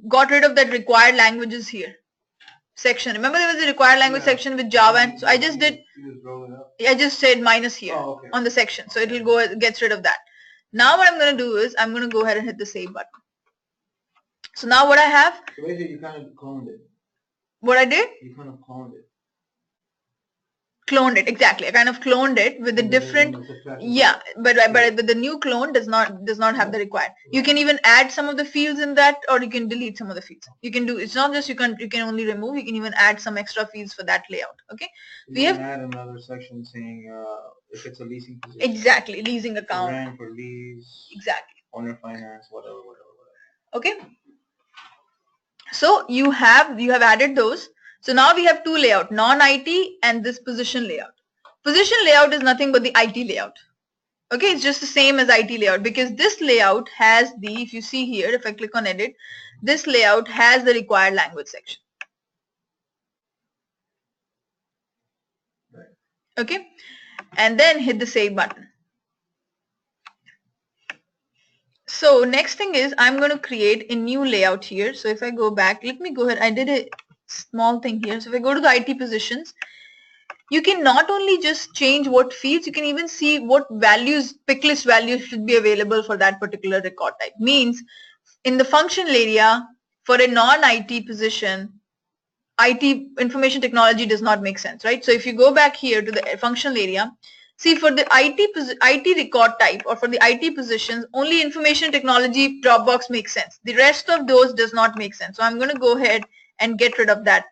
got rid of that required languages here section. Remember there was a required language section with Java, and so I just did. I just said minus here on the section, so it will gets rid of that. Now what I'm going to do is I'm going to go ahead and hit the save button. So now what I have. So basically you kind of cloned it. What I did? You kind of cloned it. Cloned it, exactly. I kind of cloned it with a different, yeah, but the new clone does not have the required. You can even add some of the fields in that, or you can delete some of the fields. You can do, it's not just you can only remove, you can even add some extra fields for that layout. Okay, we have add another section saying if it's a leasing position. Exactly, leasing account. Rent for lease. Exactly. Owner finance, whatever. Okay. So you have added those. So now we have two layout, non-IT and this position layout. Position layout is nothing but the IT layout. Okay, it's just the same as IT layout because this layout has the, if you see here, if I click on edit, this layout has the required language section. Right. Okay, and then hit the save button. So next thing is I'm going to create a new layout here. So if I go back, let me go ahead. I did a small thing here. So if I go to the IT positions, you can not only just change what fields, you can even see what values, pick list values should be available for that particular record type. Means in the functional area for a non-IT position, IT information technology does not make sense, right? So if you go back here to the functional area, see for the IT record type or for the IT positions, only information technology drop box makes sense. The rest of those does not make sense. So I'm going to go ahead and get rid of that.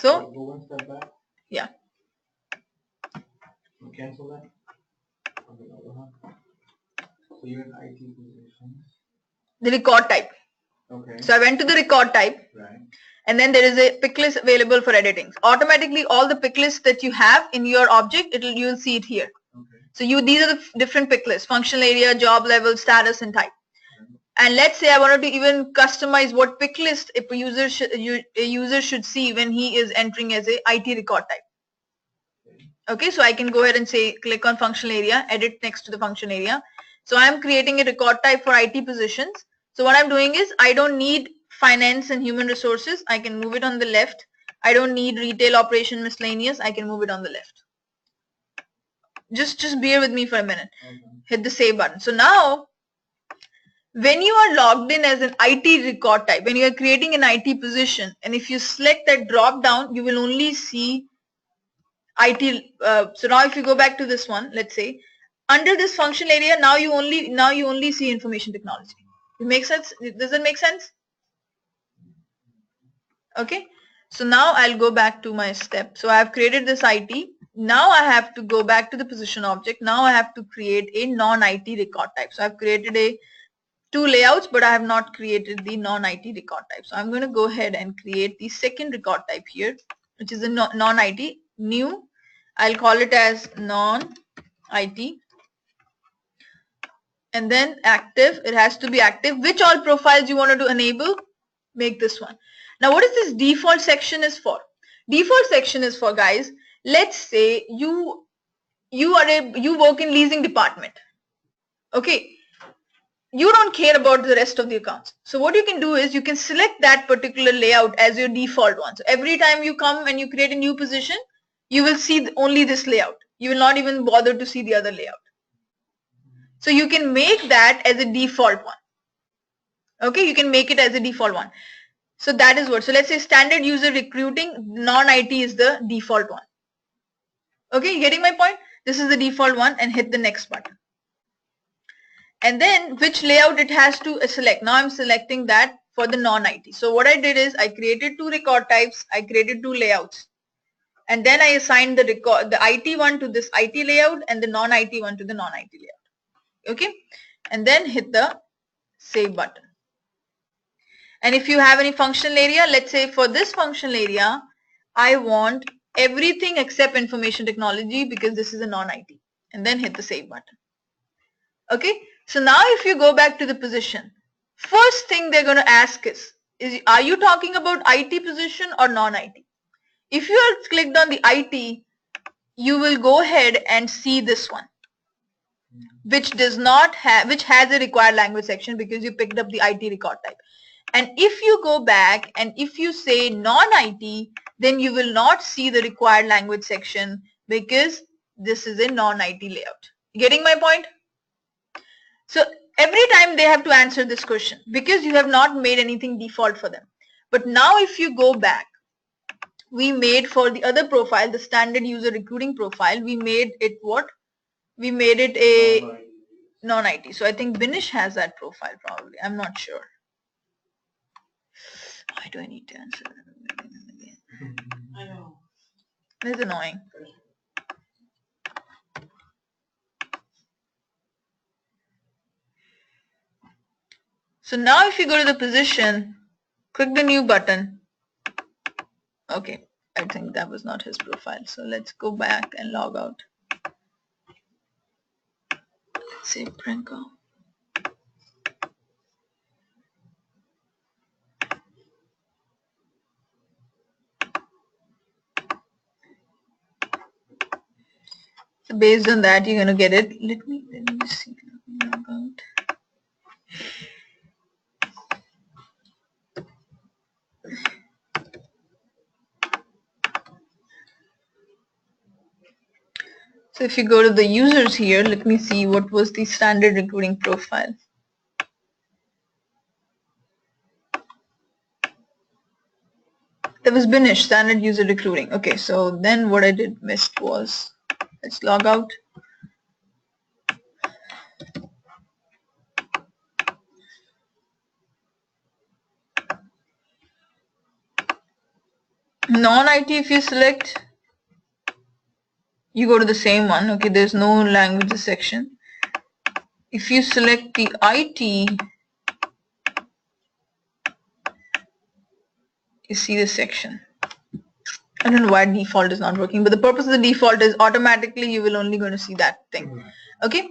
So go one step back. Yeah. Cancel that. So you're in IT positions. The record type. Okay. So I went to the record type. Right. And then there is a pick list available for editing. Automatically all the pick lists that you have in your object, you'll see it here. Okay. So these are the different pick lists, functional area, job level, status, and type. And let's say I wanted to even customize what pick list a user should see when he is entering as a IT record type. Okay, so I can go ahead and say click on functional area, edit next to the function area. So I'm creating a record type for IT positions. So what I'm doing is I don't need finance and human resources. I can move it on the left. I don't need retail operation miscellaneous. I can move it on the left. Just bear with me for a minute. Okay. Hit the save button. So now when you are logged in as an IT record type, when you are creating an IT position, and if you select that drop down, you will only see IT. So now if you go back to this one, let's say under this functional area, now you only see information technology. It makes sense? Does it make sense? Okay. So now I'll go back to my step. So I have created this IT. Now I have to go back to the position object. Now I have to create a non-IT record type. So I've created two layouts, but I have not created the non-IT record type. So I'm going to go ahead and create the second record type here, which is a non-IT new. I'll call it as non-IT. And then active, it has to be active. Which all profiles you wanted to enable? Make this one. Now what is this default section is for? Default section is for, guys, let's say you work in leasing department. Okay. You don't care about the rest of the accounts. So what you can do is you can select that particular layout as your default one. So every time you come and you create a new position, you will see only this layout. You will not even bother to see the other layout. So you can make that as a default one. Okay, you can make it as a default one. So that is what. So let's say standard user recruiting, non-IT is the default one. Okay, you getting my point? This is the default one, and hit the next button. And then which layout it has to select. Now I'm selecting that for the non-IT. So what I did is I created two record types. I created two layouts. And then I assigned the IT one to this IT layout and the non-IT one to the non-IT layout. Okay. And then hit the save button. And if you have any functional area, let's say for this functional area, I want everything except information technology because this is a non-IT. And then hit the save button. Okay. So now if you go back to the position, first thing they're going to ask is are you talking about IT position or non-IT? If you are clicked on the IT, you will go ahead and see this one, which has a required language section because you picked up the IT record type. And if you go back and if you say non-IT, then you will not see the required language section because this is a non-IT layout. Getting my point? So every time they have to answer this question because you have not made anything default for them. But now if you go back, we made for the other profile, the standard user recruiting profile, we made it what? We made it a non-IT. So I think Binish has that profile probably. I'm not sure. Why do I need to answer that again? I know. It's annoying. So now if you go to the position, click the new button. Okay, I think that was not his profile. So let's go back and log out. Say Pranko. So based on that, you're gonna get it. Let me see. Log out. So if you go to the users here, let me see what was the standard recruiting profile. That was Binish, standard user recruiting. Okay, so then what I did missed was, let's log out. Non-IT, if you select, you go to the same one. Okay, there's no languages section. If you select the IT, you see the section. I don't know why default is not working, but the purpose of the default is automatically you will only going to see that thing. Okay,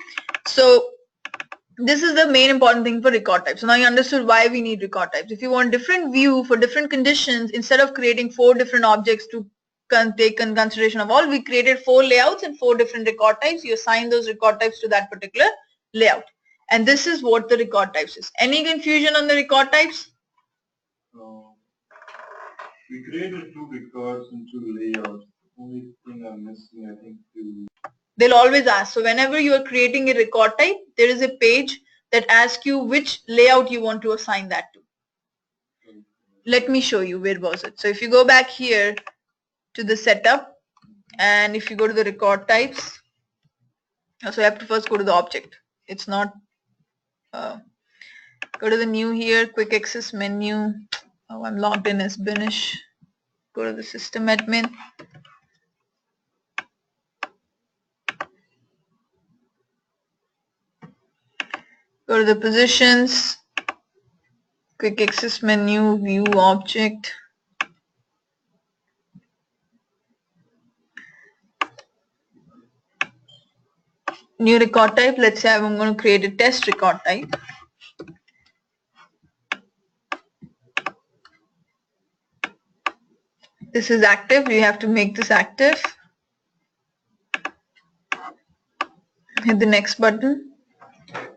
so this is the main important thing for record types. So now you understood why we need record types. If you want different view for different conditions, instead of creating 4 different objects to take in consideration of all, we created 4 layouts and 4 different record types. You assign those record types to that particular layout. And this is what the record types is. Any confusion on the record types? We created 2 records and 2 layouts. The only thing I'm missing, I think, is They'll always ask. So whenever you are creating a record type, there is a page that asks you which layout you want to assign that to. Let me show you. Where was it? So if you go back here to the setup, and if you go to the record types, so you have to first go to the object. It's not, go to the new here, quick access menu. Oh, I'm logged in as Binish. Go to the system admin. Go to the positions, quick access menu, view object. New record type, let's say I'm going to create a test record type. This is active, you have to make this active. Hit the next button.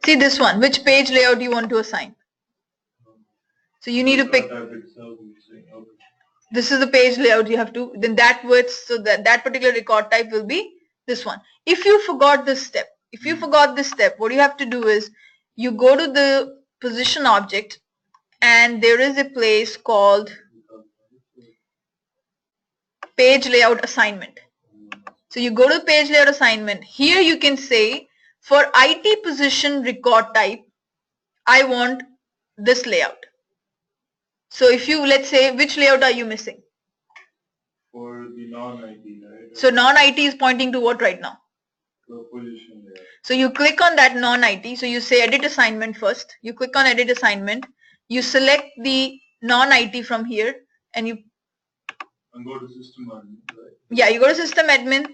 See this one, which page layout you want to assign. So you need to pick, this is the page layout you have to, then that works, so that particular record type will be this one. If you forgot this step, what you have to do is, you go to the position object, and there is a place called page layout assignment. So you go to page layout assignment. Here you can say, for IT position record type, I want this layout. So if you, let's say, which layout are you missing? for the non-IT, right? So non-IT is pointing to what right now? The position layout. So you click on that non-IT. So you say edit assignment first. You click on edit assignment. You select the non-IT from here, and you go to system admin, right? Yeah, you go to system admin,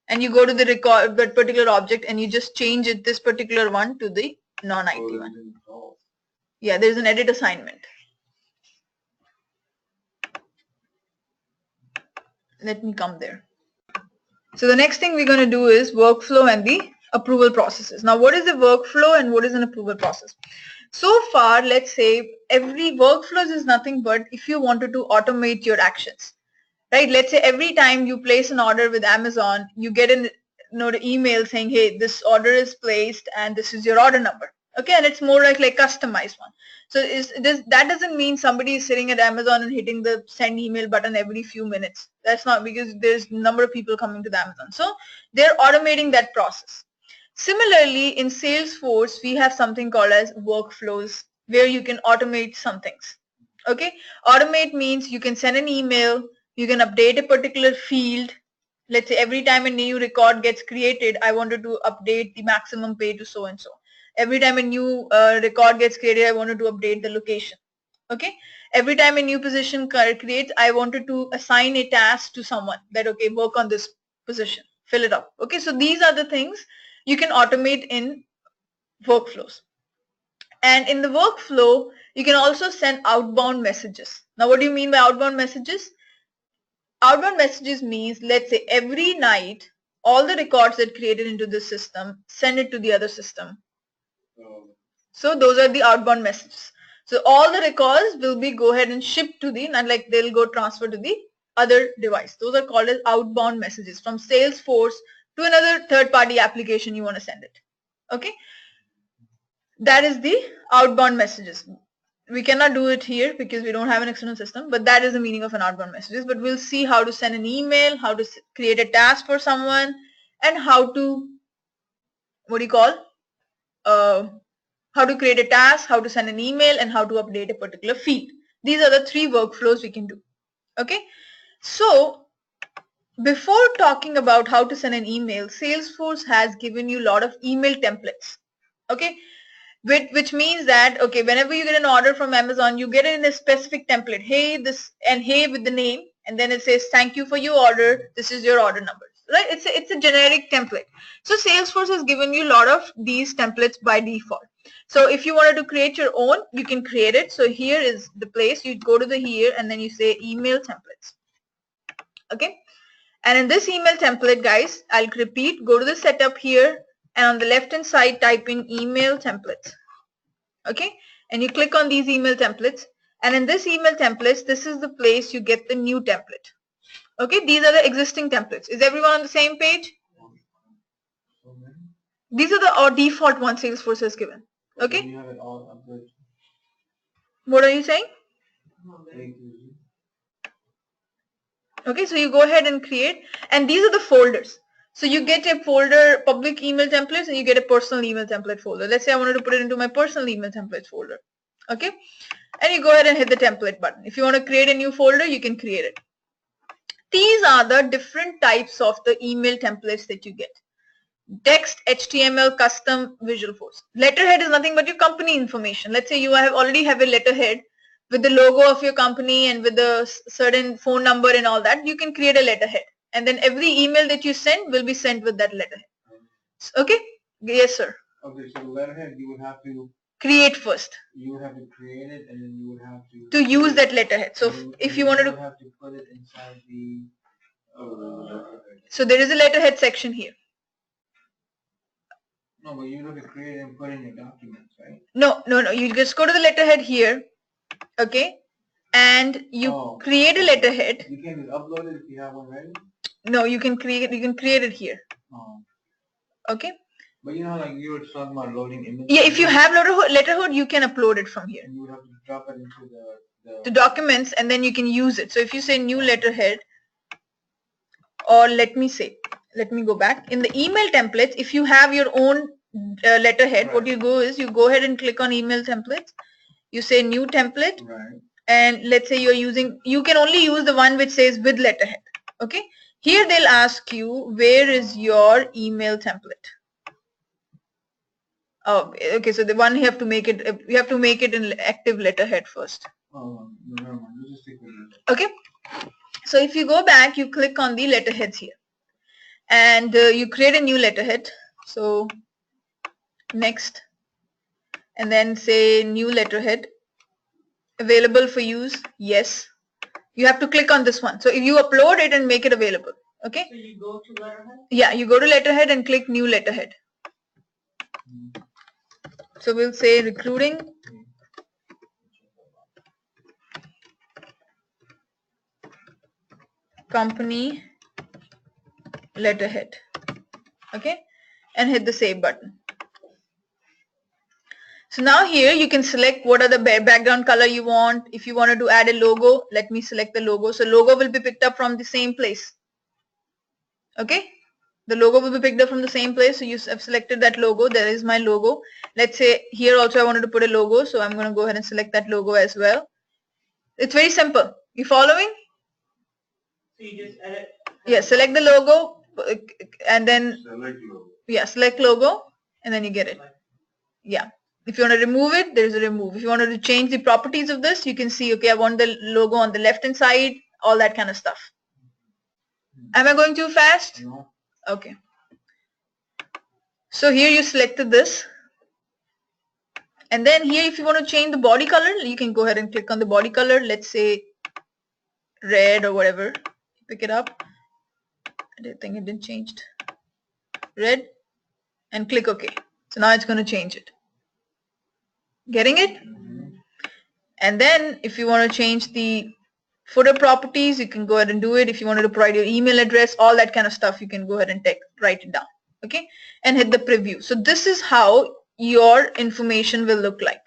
and you go to the record, that particular object, and you just change it, this particular one, to the non-IT one. Yeah, there's an edit assignment. Let me come there. So the next thing we're going to do is workflow and the approval processes. Now, what is a workflow and what is an approval process? So far, let's say every workflows is nothing but if you wanted to automate your actions, right? Let's say every time you place an order with Amazon, you get an email saying, hey, this order is placed and this is your order number, Okay, and it's more like customized one. So that doesn't mean somebody is sitting at Amazon and hitting the send email button every few minutes. That's not, because there's number of people coming to the Amazon. So they're automating that process. Similarly, in Salesforce, we have something called as workflows, where you can automate some things. Okay, automate means you can send an email, you can update a particular field. Let's say every time a new record gets created, I wanted to update the maximum pay to so and so. Every time a new record gets created, I wanted to update the location. Okay, every time a new position creates, I wanted to assign a task to someone that, okay, work on this position, fill it up. Okay, so these are the things you can automate in workflows. And in the workflow, you can also send outbound messages. Now, what do you mean by outbound messages? Outbound messages means, let's say every night, all the records that created into this system, send it to the other system. So those are the outbound messages. So all the records will be go ahead and shipped to the, and like they'll go transfer to the other device. Those are called as outbound messages from Salesforce to another third-party application you want to send it. Okay, that is the outbound messages. We cannot do it here because we don't have an external system, but that is the meaning of an outbound messages. But we'll see how to send an email, how to create a task for someone, and how to, what do you call, how to create a task, how to send an email, and how to update a particular field. These are the 3 workflows we can do. Okay, so before talking about how to send an email, Salesforce has given you a lot of email templates. Okay, which means that, okay, whenever you get an order from Amazon, you get it in a specific template. Hey, this, and hey with the name, and then it says thank you for your order. This is your order number. Right? It's a generic template. So Salesforce has given you a lot of these templates by default. So if you wanted to create your own, you can create it. So here is the place. You go to the here, and then you say email templates. Okay. And in this email template, guys, I'll repeat, go to the setup here, and on the left hand side, type in email templates. Okay, and you click on these email templates, and in this email templates, this is the place you get the new template. Okay, these are the existing templates. Is everyone on the same page? These are the default ones Salesforce has given. Okay. You have it all uploaded. What are you saying? Okay, so you go ahead and create, and these are the folders. So you get a folder, public email templates, and you get a personal email template folder. Let's say I wanted to put it into my personal email templates folder. Okay, and you go ahead and hit the template button. If you want to create a new folder, you can create it. These are the different types of the email templates that you get. Text, HTML, custom, Visual Force. Letterhead is nothing but your company information. Let's say you already have a letterhead with the logo of your company and with the certain phone number and all that. You can create a letterhead, and then every email that you send will be sent with that letterhead. Okay? Yes, sir. Okay, so the letterhead you would have to create first. You would have to create it, and then you would have to use that letterhead. So if you wanted to have to put it inside the. So there is a letterhead section here. No, but you have to create and put in your documents, right? No. You just go to the letterhead here, okay, and you create a letterhead. You can upload it if you have one ready. No, you can create it here. Oh. Okay. But you know, like you were talking about loading images. Yeah, if you have letterhead, you can upload it from here. And you would have to drop it into the documents, and then you can use it. So if you say new letterhead, or let me go back in the email templates. If you have your own letterhead, right, what you go is you go ahead and click on email templates. You say new template, right, and let's say you can only use the one which says with letterhead. Okay. Here they'll ask you, where is your email template? Oh, okay. So the one you have to make it in active letterhead first. Oh, never mind. Let's just stick with it. Okay. So if you go back, you click on the letterheads here, and you create a new letterhead. So next, and then say new letterhead, available for use. Yes. You have to click on this one. So if you upload it and make it available. Okay. So you go to letterhead? Yeah, you go to letterhead and click new letterhead. So we'll say recruiting. Company letterhead. Okay. And hit the save button. So now here you can select what are the background color you want. If you wanted to add a logo, let me select the logo. So logo will be picked up from the same place. Okay, the logo will be picked up from the same place. So you have selected that logo. There is my logo. Let's say here also I wanted to put a logo, so I'm going to go ahead and select that logo as well. It's very simple. You following? So you just edit. Yeah, select the logo and then Select logo. yeah, select logo and then you get it. Yeah. If you want to remove it, there is a remove. If you wanted to change the properties of this, you can see, okay, I want the logo on the left hand side, all that kind of stuff. Am I going too fast? No. Okay. So here you selected this. And then here if you want to change the body color, you can go ahead and click on the body color. Let's say red or whatever. Pick it up. I don't think it didn't changed. Red and click OK. So now it's going to change it. Getting it? And then if you want to change the footer properties, you can go ahead and do it. If you wanted to provide your email address, all that kind of stuff, you can go ahead and write it down. Okay, and hit the preview. So this is how your information will look like.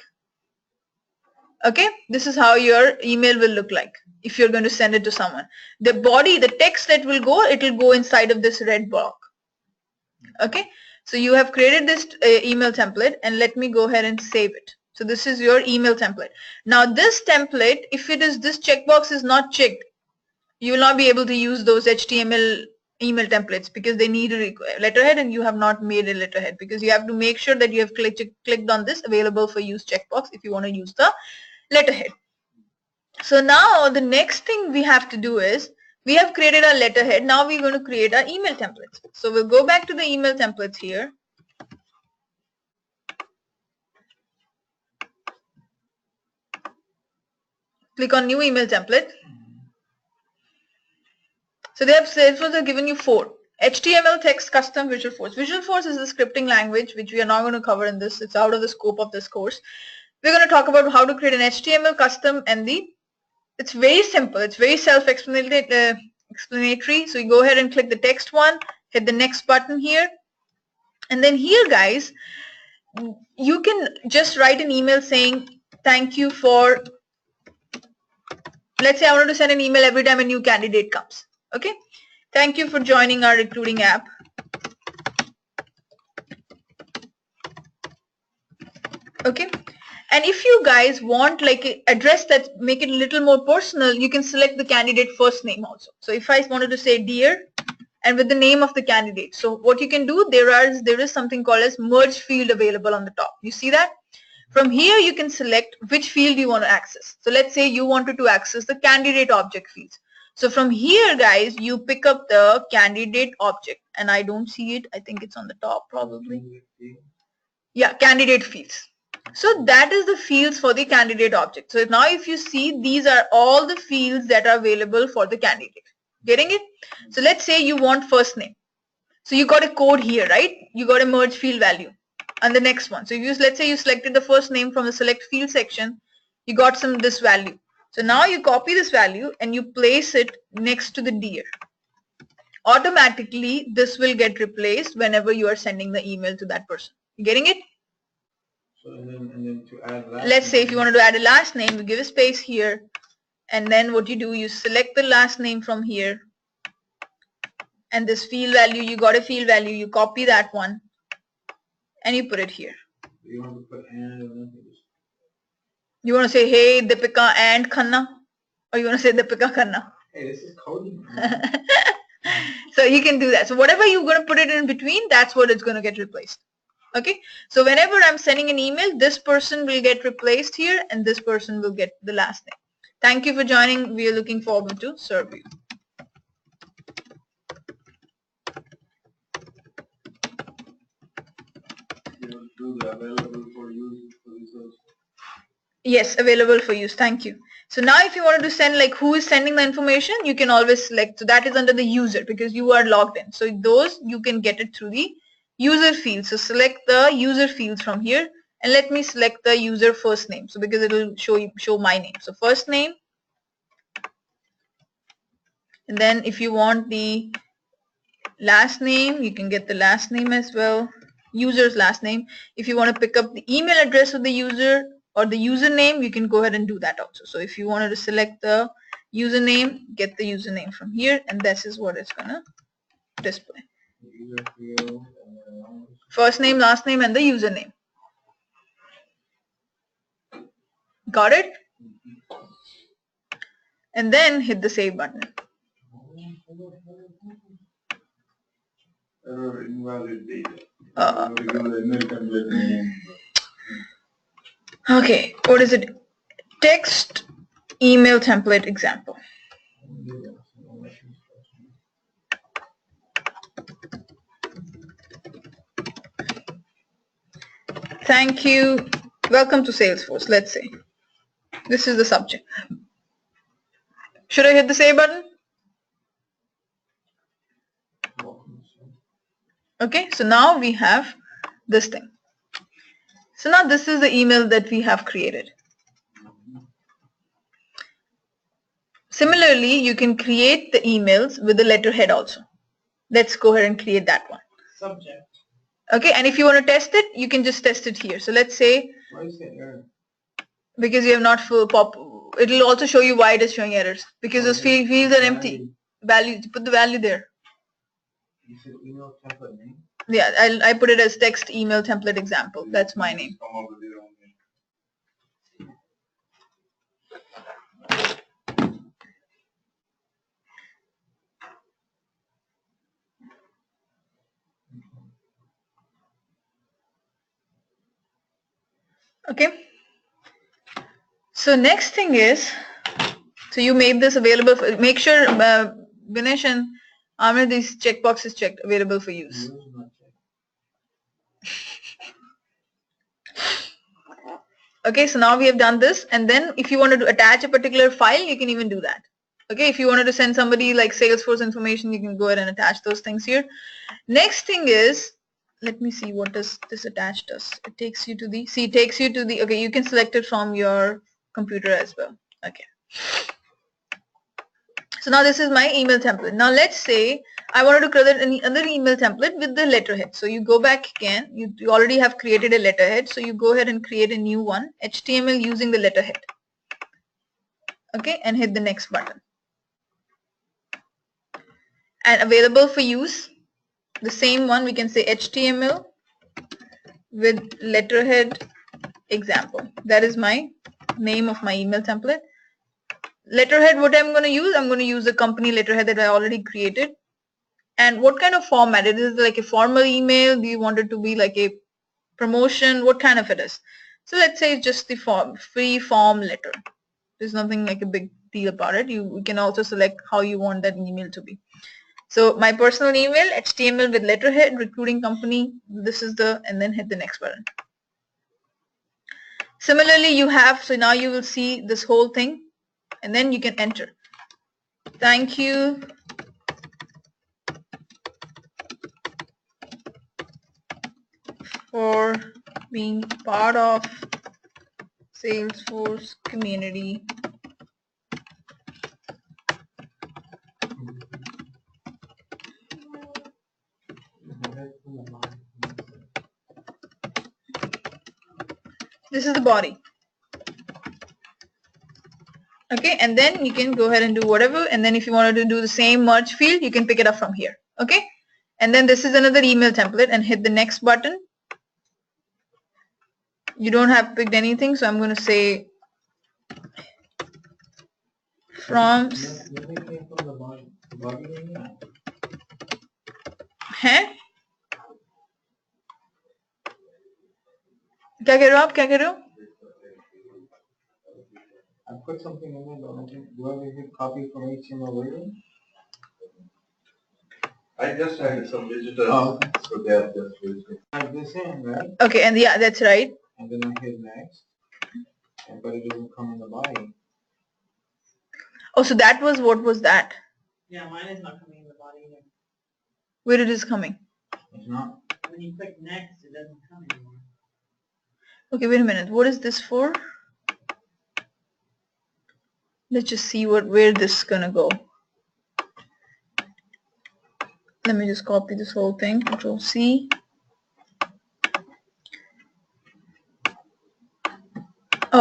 Okay, this is how your email will look like if you're going to send it to someone. The body, the text that will go, it will go inside of this red block. Okay, so you have created this email template, and let me go ahead and save it. So this is your email template. Now this template, if it is this checkbox is not checked, you will not be able to use those HTML email templates because they need a letterhead and you have not made a letterhead, because you have to make sure that you have clicked on this available for use checkbox if you want to use the letterhead. So now the next thing we have to do is, we have created our letterhead. Now we're going to create our email templates. So we'll go back to the email templates here. Click on new email template. So they have Salesforce have given you 4. HTML text custom Visual Force. Visual Force is a scripting language which we are not going to cover in this. It's out of the scope of this course. We're going to talk about how to create an HTML custom, and it's very simple. It's very self-explanatory. So you go ahead and click the text one, hit the next button here. And then here guys, you can just write an email saying thank you for, let's say I wanted to send an email every time a new candidate comes. Okay, thank you for joining our recruiting app. Okay, and if you guys want like an address that make it a little more personal, you can select the candidate first name also. So if I wanted to say dear and with the name of the candidate, so what you can do, there is something called as merge field available on the top. You see that? From here you can select which field you want to access. So let's say you wanted to access the candidate object fields. So from here guys, you pick up the candidate object, and I don't see it. I think it's on the top probably. Yeah, candidate fields. So that is the fields for the candidate object. So now if you see, these are all the fields that are available for the candidate. Getting it? So let's say you want first name. So you got a code here, right? You got a merge field value. And the next one. So if you, let's say you selected the first name from the select field section, you got this value. So now you copy this value and you place it next to the dear. Automatically, this will get replaced whenever you are sending the email to that person. You getting it? So and then to add last Let's say name, if you wanted to add a last name, you give a space here, and then what you do, you select the last name from here, and this field value, you got a field value, you copy that one, and you put it here. you want to put and You want to say, hey, Deepika and Khanna, or you want to say Deepika Khanna? hey, this is coding. So you can do that. So whatever you're going to put it in between, that's what it's going to get replaced. Okay, so whenever I'm sending an email, this person will get replaced here and this person will get the last name. Thank you for joining. We are looking forward to serve you. You do the available for use for results. Yes, available for use. Thank you. So now if you wanted to send like who is sending the information, you can always select. So that is under the user because you are logged in. So those you can get it through the user field. So select the user fields from here, and let me select the user first name. So because it will show my name. So first name, and then if you want the last name, you can get the last name as well. user's last name. If you want to pick up the email address of the user or the username, you can go ahead and do that also. So if you wanted to select the username, get the username from here, and this is what it's gonna display. First name, last name, and the username. Got it? And then hit the save button. Error invalid data. Uh, Give the email template name. Okay, what is it? Text email template example. Thank you. Welcome to Salesforce, let's say. This is the subject. Should I hit the save button? Okay, so now we have this thing. So now this is the email that we have created. Similarly, you can create the emails with the letterhead also. Let's go ahead and create that one. Subject. Okay, and if you want to test it, you can just test it here. So let's say, Why is it error? because you have not full pop, it will also show you why it is showing errors. Because those fields are empty. Value, put the value there. You said email template name? Yeah, I put it as text email template example. That's my name. Come up with your own name. Okay. So next thing is, so you made this available for, make sure Ganesh and Amir, these checkboxes checked, available for use. Use not checked. Okay, so now we have done this, and then if you wanted to attach a particular file, you can even do that. Okay, if you wanted to send somebody like Salesforce information, you can go ahead and attach those things here. Next thing is, let me see, what does this attach does. It takes you to the, see, it takes you to the, okay, you can select it from your computer as well. Okay. So now this is my email template. Now let's say I wanted to create another email template with the letterhead. So you go back again, you already have created a letterhead. So you go ahead and create a new one, HTML using the letterhead. Okay, and hit the next button. And available for use, the same one, we can say HTML with letterhead example. That is my name of my email template. Letterhead, what I'm going to use, I'm going to use the company letterhead that I already created. And what kind of format? It is like a formal email? Do you want it to be like a promotion? What kind of it is? So let's say it's just the form, free form letter. There's nothing like a big deal about it. You can also select how you want that email to be. So my personal email, HTML with letterhead, recruiting company, this is the, and then hit the next button. Similarly, you have, so now you will see this whole thing, and then you can enter. Thank you for being part of Salesforce community. This is the body. Okay, and then you can go ahead and do whatever, and then if you wanted to do the same merge field, you can pick it up from here. Okay, and then this is another email template, and hit the next button. You don't have picked anything, so I'm going to say from है क्या कह रहे हो आप क्या कह रहे हो I put something in there, don't I? Do I need to copy from HTML later? I just had some visitors, okay. So they are just visiting. Type this in, right? Okay, and yeah, that's right. And then I hit next. But it doesn't come in the body. Oh, so that was, what was that? Yeah, mine is not coming in the body either. Where it is coming? It's not. When you click next, it doesn't come anymore. Okay, wait a minute. What is this for? Let's just see where this is gonna go. Let me just copy this whole thing. Control C.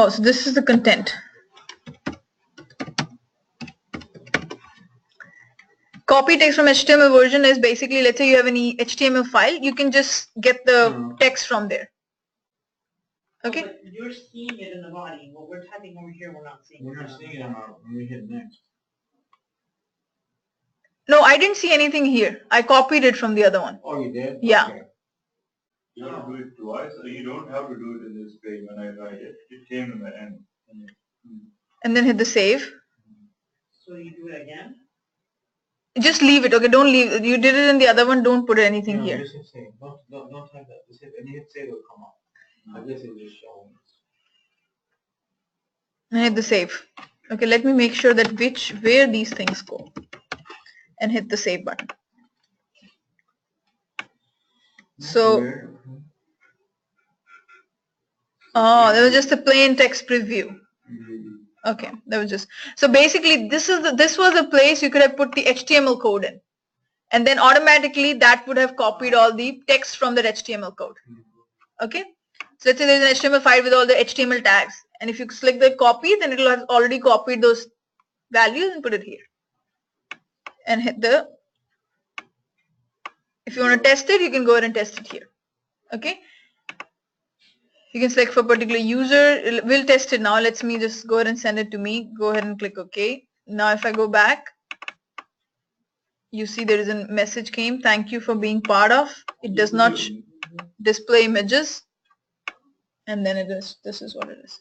Oh, so this is the content. Copy text from HTML version is basically, let's say you have any HTML file, you can just get the text from there. Okay. But you're seeing it in the body. What we're typing over here, we're not seeing. We're not seeing it when we hit next. No, I didn't see anything here. I copied it from the other one. Oh, you did? Yeah. Okay. You have to do it twice, or you don't have to do it in this page when I write it. It came in the end. And then hit the save. So you do it again? Just leave it, okay? Don't leave. You did it in the other one. Don't put anything here. Just hit save. Don't type that. Just hit, and you hit save, it'll come up. I guess it's just showing us. And hit the save. Okay, let me make sure that where these things go. And hit the save button. So, oh, that was just a plain text preview. Okay, that was just, so basically this was a place you could have put the HTML code in, and then automatically that would have copied all the text from that HTML code. Okay, so let's say there's an HTML file with all the HTML tags, and if you select the copy, then it will have already copied those values and put it here, and hit the, if you want to test it, you can go ahead and test it here. Okay, you can select for a particular user. We'll test it now. Let me just go ahead and send it to me. Go ahead and click OK. Now if I go back, you see there is a message came. Thank you for being part of. It does not display images. And then it is, this is what it is.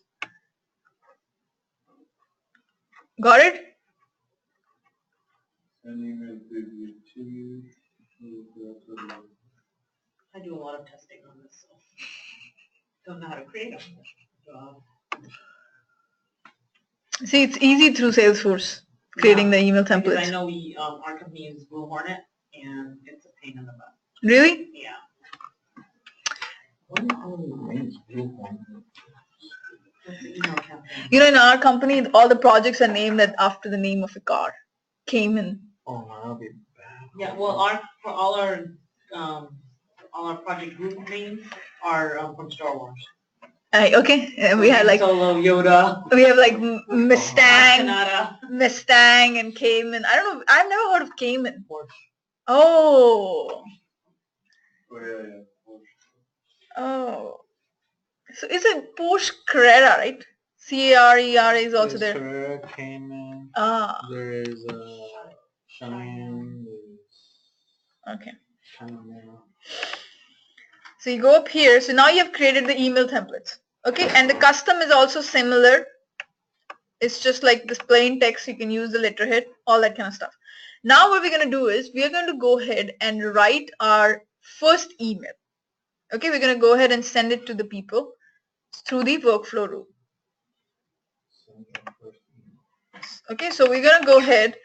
Got it? I do a lot of testing on this, so don't know how to create them. See, it's easy through Salesforce, creating the email Because I templates. know our company uses Blue Hornet, and it's a pain in the butt. Really? Yeah. What do you mean, Blue Hornet? That's the email campaign. You know, in our company, all the projects are named after the name of a car. Cayman. Oh, no, that'll be bad. Yeah, well, for all our project group names are from Star Wars. Okay, and we have like Solo, Yoda, Mustang, Sonata. Mustang, and Cayman. I don't know. I've never heard of Cayman. Porsche. Oh, Oh, yeah. oh. So it's a Porsche Carrera, right? Carera is also There's there. Carrera, Cayman. Ah, There is Cheyenne. okay. Panamera. So you go up here. So now you have created the email templates. Okay, and the custom is also similar. It's just like this plain text. You can use the letterhead, all that kind of stuff. Now what we're going to do is we are going to go ahead and write our first email. Okay, we're going to go ahead and send it to the people through the workflow rule. Okay, so we're going to go ahead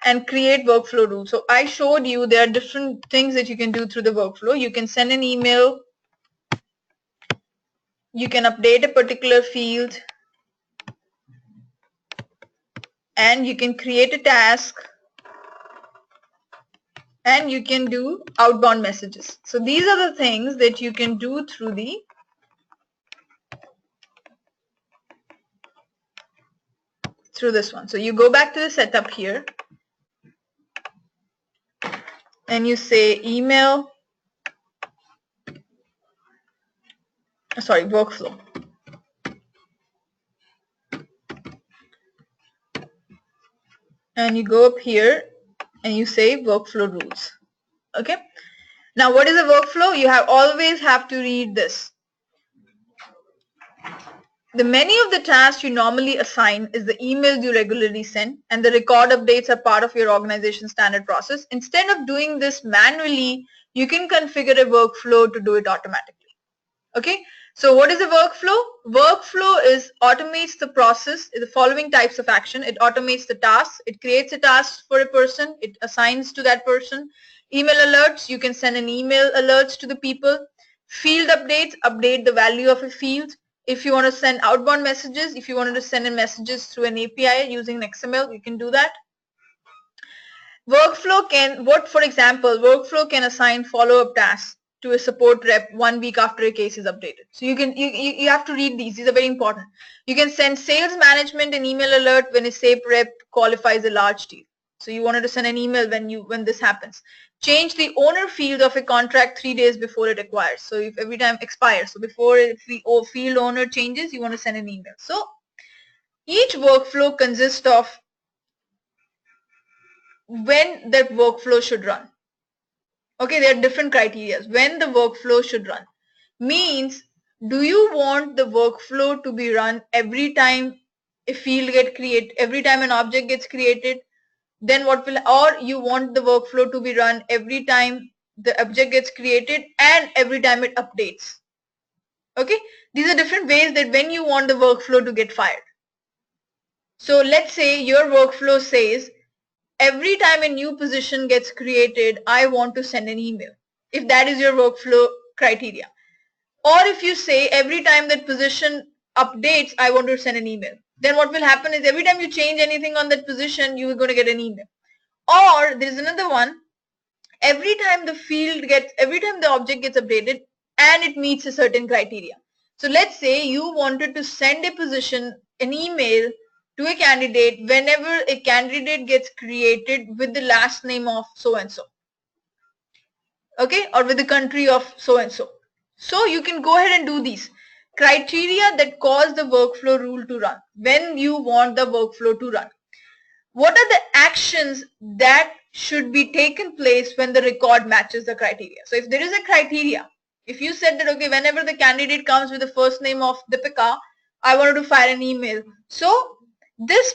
and create workflow rules. So I showed you there are different things that you can do through the workflow. You can send an email. You can update a particular field. And you can create a task. And you can do outbound messages. So these are the things that you can do through this one. So you go back to the setup here. And you say email, sorry, workflow. And you go up here and you say workflow rules. Okay. Now what is a workflow? You always have to read this. The many of the tasks you normally assign is the emails you regularly send, and the record updates are part of your organization standard process. Instead of doing this manually, you can configure a workflow to do it automatically. Okay, so what is a workflow? Workflow automates the process, the following types of action. It automates the tasks, it creates a task for a person, it assigns to that person. Email alerts, you can send an email alerts to the people. Field updates, update the value of a field. If you want to send outbound messages, if you wanted to send in messages through an API using XML, you can do that. Workflow can, for example, workflow can assign follow-up tasks. to a support rep 1 week after a case is updated. So you have to read these. These are very important. You can send sales management an email alert when a SAP rep qualifies a large deal. So you wanted to send an email when this happens. Change the owner field of a contract 3 days before it expires. So if every time expires, so before the field owner changes, you want to send an email. So each workflow consists of when that workflow should run. Okay, there are different criteria. When the workflow should run means, do you want the workflow to be run every time a field gets created, every time an object gets created? Then what will, or you want the workflow to be run every time the object gets created and every time it updates? Okay, these are different ways that when you want the workflow to get fired. So let's say your workflow says, every time a new position gets created, I want to send an email, if that is your workflow criteria. Or if you say every time that position updates, I want to send an email, then what will happen is every time you change anything on that position, you are going to get an email. Or there is another one, every time the object gets updated and it meets a certain criteria. So let's say you wanted to send a position an email to a candidate whenever a candidate gets created with the last name of so and so, okay, or with the country of so and so. So you can go ahead and do these criteria that cause the workflow rule to run when you want the workflow to run. What are the actions that should be taken place when the record matches the criteria? So if there is a criteria, if you said that, okay, whenever the candidate comes with the first name of Deepika, I wanted to fire an email. So this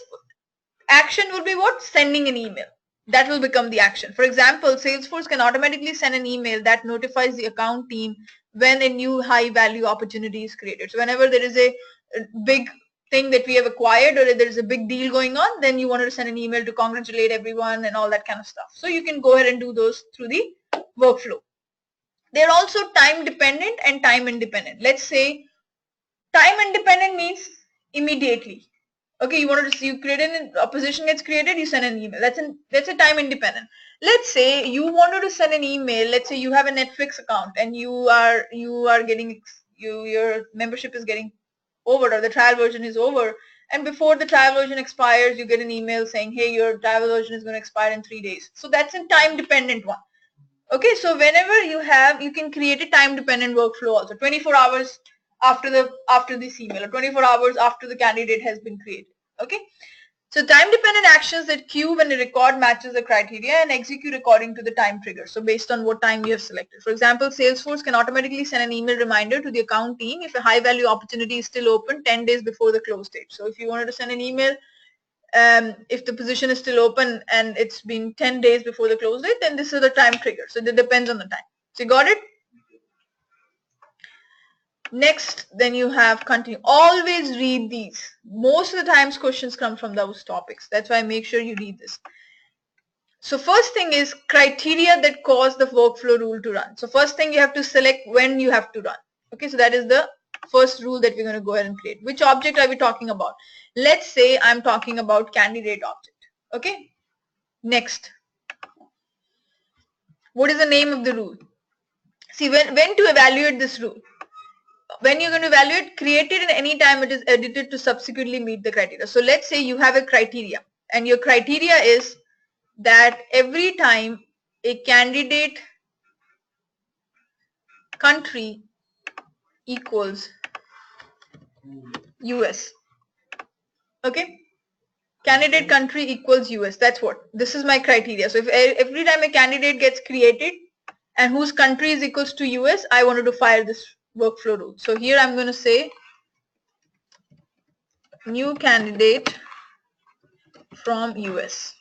action will be what? Sending an email. That will become the action. For example, Salesforce can automatically send an email that notifies the account team when a new high value opportunity is created. So whenever there is a big thing that we have acquired or there's a big deal going on, then you wanted to send an email to congratulate everyone and all that kind of stuff. So you can go ahead and do those through the workflow. They're also time dependent and time independent. Let's say time independent means immediately. Okay, you wanted to see, you created a position gets created, you send an email. That's a time independent. Let's say you wanted to send an email. Let's say you have a Netflix account and you are getting your membership is getting over, or the trial version is over, and before the trial version expires, you get an email saying, hey, your trial version is going to expire in 3 days. So that's a time dependent one. Okay, so whenever you can create a time dependent workflow also, 24 hours after this email, or 24 hours after the candidate has been created. Okay, so time dependent actions that queue when a record matches the criteria and execute according to the time trigger. So based on what time you have selected. For example, Salesforce can automatically send an email reminder to the account team if a high value opportunity is still open 10 days before the close date. So if you wanted to send an email, if the position is still open and it's been 10 days before the close date, then this is the time trigger. So it depends on the time. So you got it? Next, then you have continue. Always read these. Most of the times questions come from those topics. That's why make sure you read this. So first thing is criteria that cause the workflow rule to run. So first thing you have to select when you have to run. Okay, so that is the first rule that we're going to go ahead and create. Which object are we talking about? Let's say I'm talking about candidate object. Okay. Next. What is the name of the rule? See, when to evaluate this rule? When you're going to evaluate, created in any time it is edited to subsequently meet the criteria. So let's say you have a criteria and your criteria is that every time a candidate country equals US. Okay, candidate country equals US. That's what, this is my criteria. So if every time a candidate gets created and whose country is equals to US, I wanted to fire this workflow rule. So here I'm going to say new candidate from US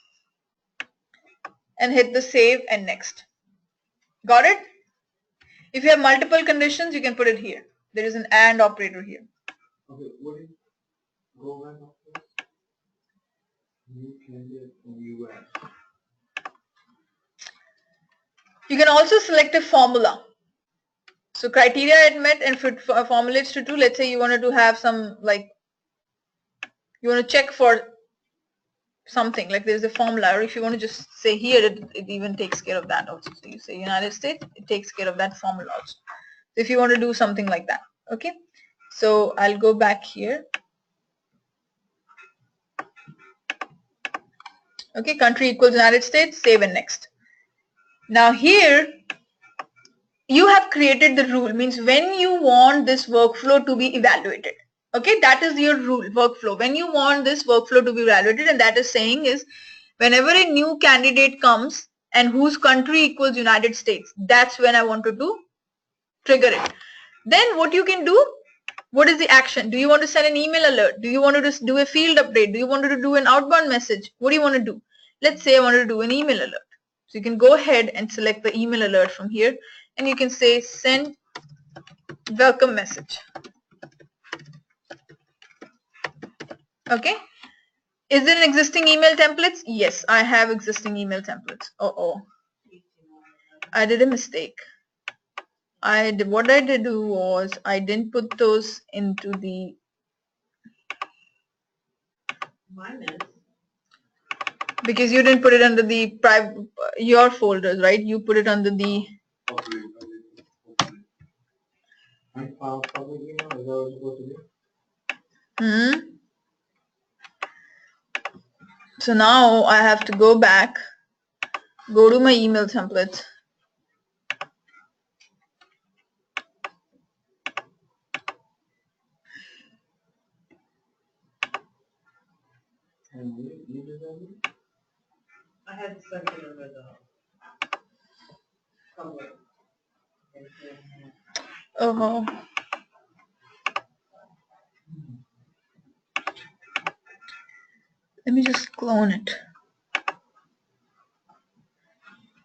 and hit the save and next. Got it? If you have multiple conditions, you can put it here. There is an AND operator here. Okay, what is go back up this? New candidate from US. You can also select a formula. So criteria it met and if it formulates to true, let's say you wanted to have some, like, you want to check for something like there's a formula, or if you want to just say here, it even takes care of that also. So you say United States, it takes care of that formula also. So if you want to do something like that, okay. So I'll go back here. Okay, country equals United States, save and next. Now here you have created the rule, means when you want this workflow to be evaluated. Okay, that is your rule, workflow. When you want this workflow to be evaluated, and that is saying is whenever a new candidate comes and whose country equals United States, that's when I wanted to trigger it. Then what you can do, what is the action? Do you want to send an email alert? Do you want to just do a field update? Do you want to do an outbound message? What do you want to do? Let's say I wanted to do an email alert. So you can go ahead and select the email alert from here, and you can say send welcome message. Okay. Is there an existing email templates? Yes, I have existing email templates. I did a mistake. What I did do was I didn't put those into the because you didn't put it under the private your folders, right? You put it under the Public email, is that what you're supposed to do? So now I have to go back, go to my email template. And you did that? I had something under the cover. Oh. Let me just clone it.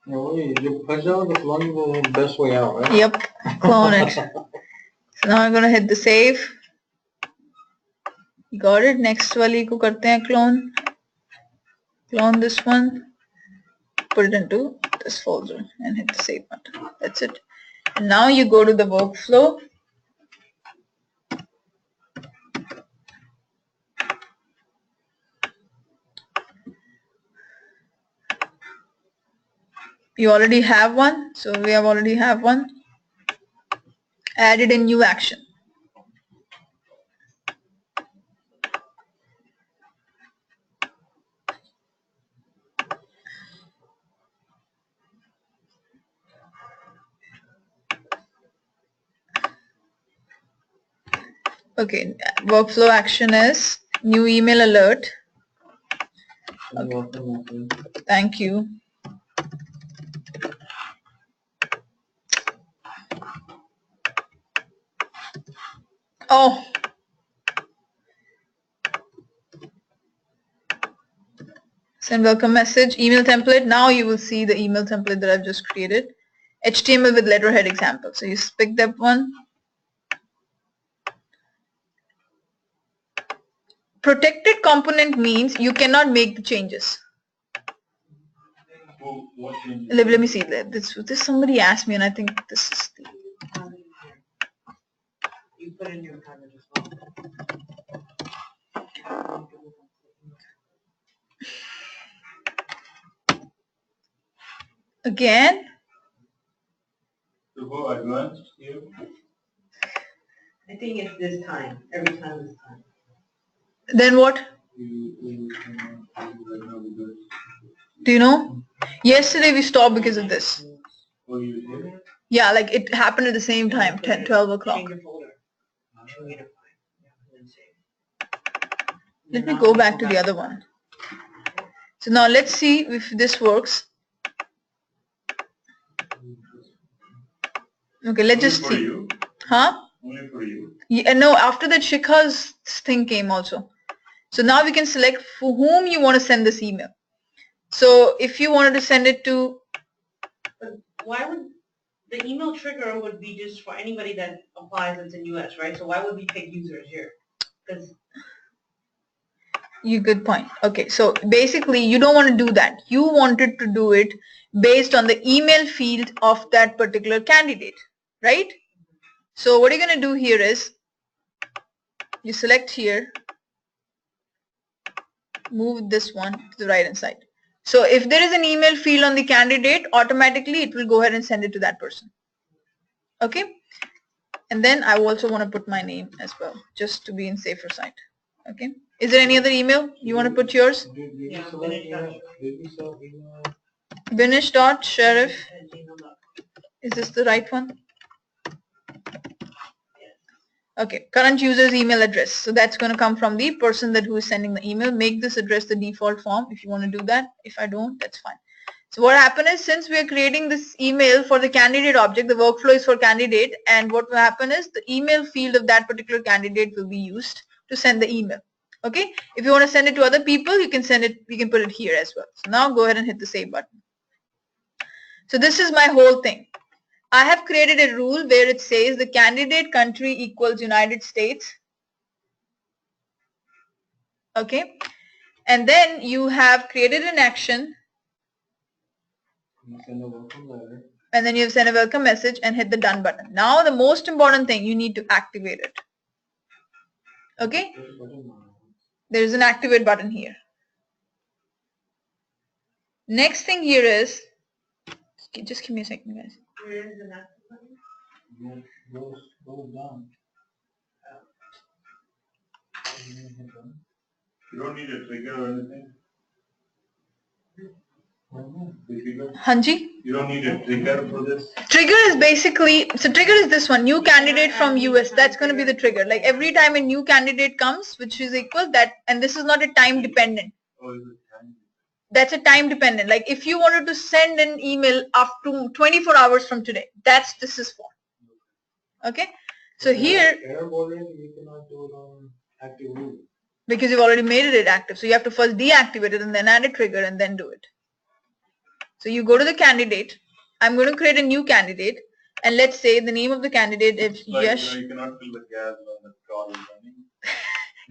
No, you push out the clone the best way out, right? Yep, clone it. So now I'm gonna hit the save. Got it. Next वाली को करते हैं clone. Clone this one. Put it into this folder and hit the save button. That's it. And now you go to the workflow. You already have one, so we have already have one. Added a new action. Okay, workflow action is new email alert. Okay. Thank you. Oh. Send welcome message, email template. Now you will see the email template that I've just created. HTML with letterhead example. So you pick that one. Protected component means you cannot make the changes. What changes? Let me see. This somebody asked me, and I think this is the. You put in your coverage as well. Again. To go advanced here. I think it's this time. Every time this time. Then what? Do you know? Yesterday we stopped because of this. Oh, you did it? Yeah, like it happened at the same time, 10, 12 o'clock. Change your folder. Let me go back to the other one. So now let's see if this works. Okay, let's just see. Huh? Only for you. Yeah, no, after that Shikha's thing came also. So now we can select for whom you want to send this email. So if you wanted to send it to... But why would the email trigger would be just for anybody that applies that's in US, right? So why would we pick users here? Because Good point. Okay, so basically you don't want to do that. You wanted to do it based on the email field of that particular candidate, right? So what you're going to do here is you select here move this one to the right hand side. So if there is an email field on the candidate, automatically it will go ahead and send it to that person. Okay. And then I also want to put my name as well, just to be in safer side. Okay. Is there any other email you want to put yours? Did you Yeah, select finish email? that. Did you select email? Binish.sheriff. @gmail.com. Is this the right one? Okay, current user's email address. So that's going to come from the person who is sending the email. Make this address the default form if you want to do that. If I don't, that's fine. So what happened is, since we are creating this email for the candidate object, the workflow is for candidate, and what will happen is the email field of that particular candidate will be used to send the email. Okay, if you want to send it to other people, you can send it, we can put it here as well. So now go ahead and hit the save button. So this is my whole thing. I have created a rule where it says the candidate country equals United States. Okay, and then you have created an action, Send a welcome letter. and then you have sent a welcome message and hit the done button. Now the most important thing, you need to activate it. Okay, Push button now. there is an activate button here. Next thing here is, just give me a second, guys. Where is the next one? Go down. You don't need a trigger or anything. The trigger? Hanji? You don't need a trigger for this. Trigger is basically, so trigger is this one, new candidate from US. That's going to be the trigger. Like every time a new candidate comes, which is equal that, and this is not a time dependent. Oh, is it time? That's a time dependent. Like if you wanted to send an email after 24 hours from today, this is for. Okay. So here, Airborne, you cannot do it on active root. because you've already made it active, so you have to first deactivate it and then add a trigger and then do it. So you go to the candidate. I'm going to create a new candidate, and let's say the name of the candidate is Like, Yash. you cannot fill the gas when the car is running.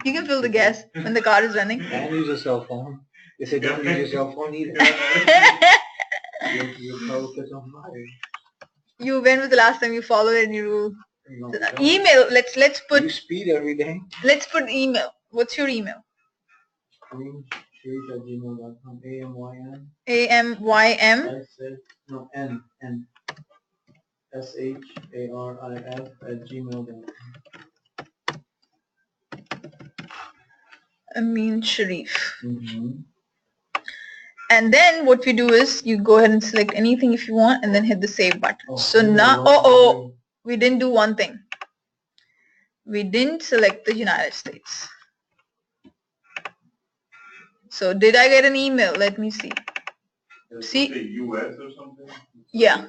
You can fill the gas when the car is running. And use a cell phone. They say don't use your cell phone either. Your car will catch on fire. When was the last time you followed any rule? No, Email. Let's you put speed every day. let's put email. What's your email? Screensheet@gmail.com. AMYN. AMYM. I said no N SHARIF@gmail.com. Amin Sharif. Mm-hmm. And then what we do is you go ahead and select anything if you want, and then hit the save button. Oh, So you now, know we didn't do one thing. We didn't select the United States. So did I get an email? Let me see. Does it See? say US or something? Yeah.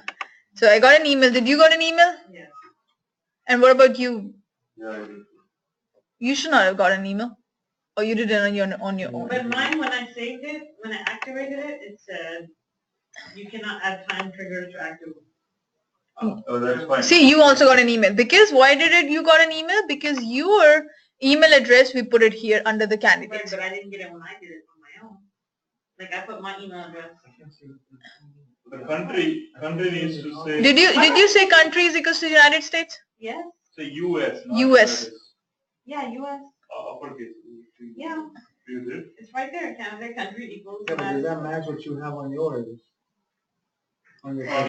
So I got an email. Did you got an email? Yeah. And what about you? Yeah, I did. You should not have got an email. Or you did it on your own. But mine, when I saved it, when I activated it, it said you cannot add time triggers to active. Oh, that's fine. See, you also got an email. Because why you got an email? Because your email address, we put it here under the Right, candidates. but I didn't get it when I did it on my own. Like I put my email address. The country needs to say. Did you say country is equals to United States? Yes. Say US, not US. Yeah, U.S. Uppercase. Yeah. You did? It's right there. Canada country equals. Yeah, but does that match what you have on yours? On your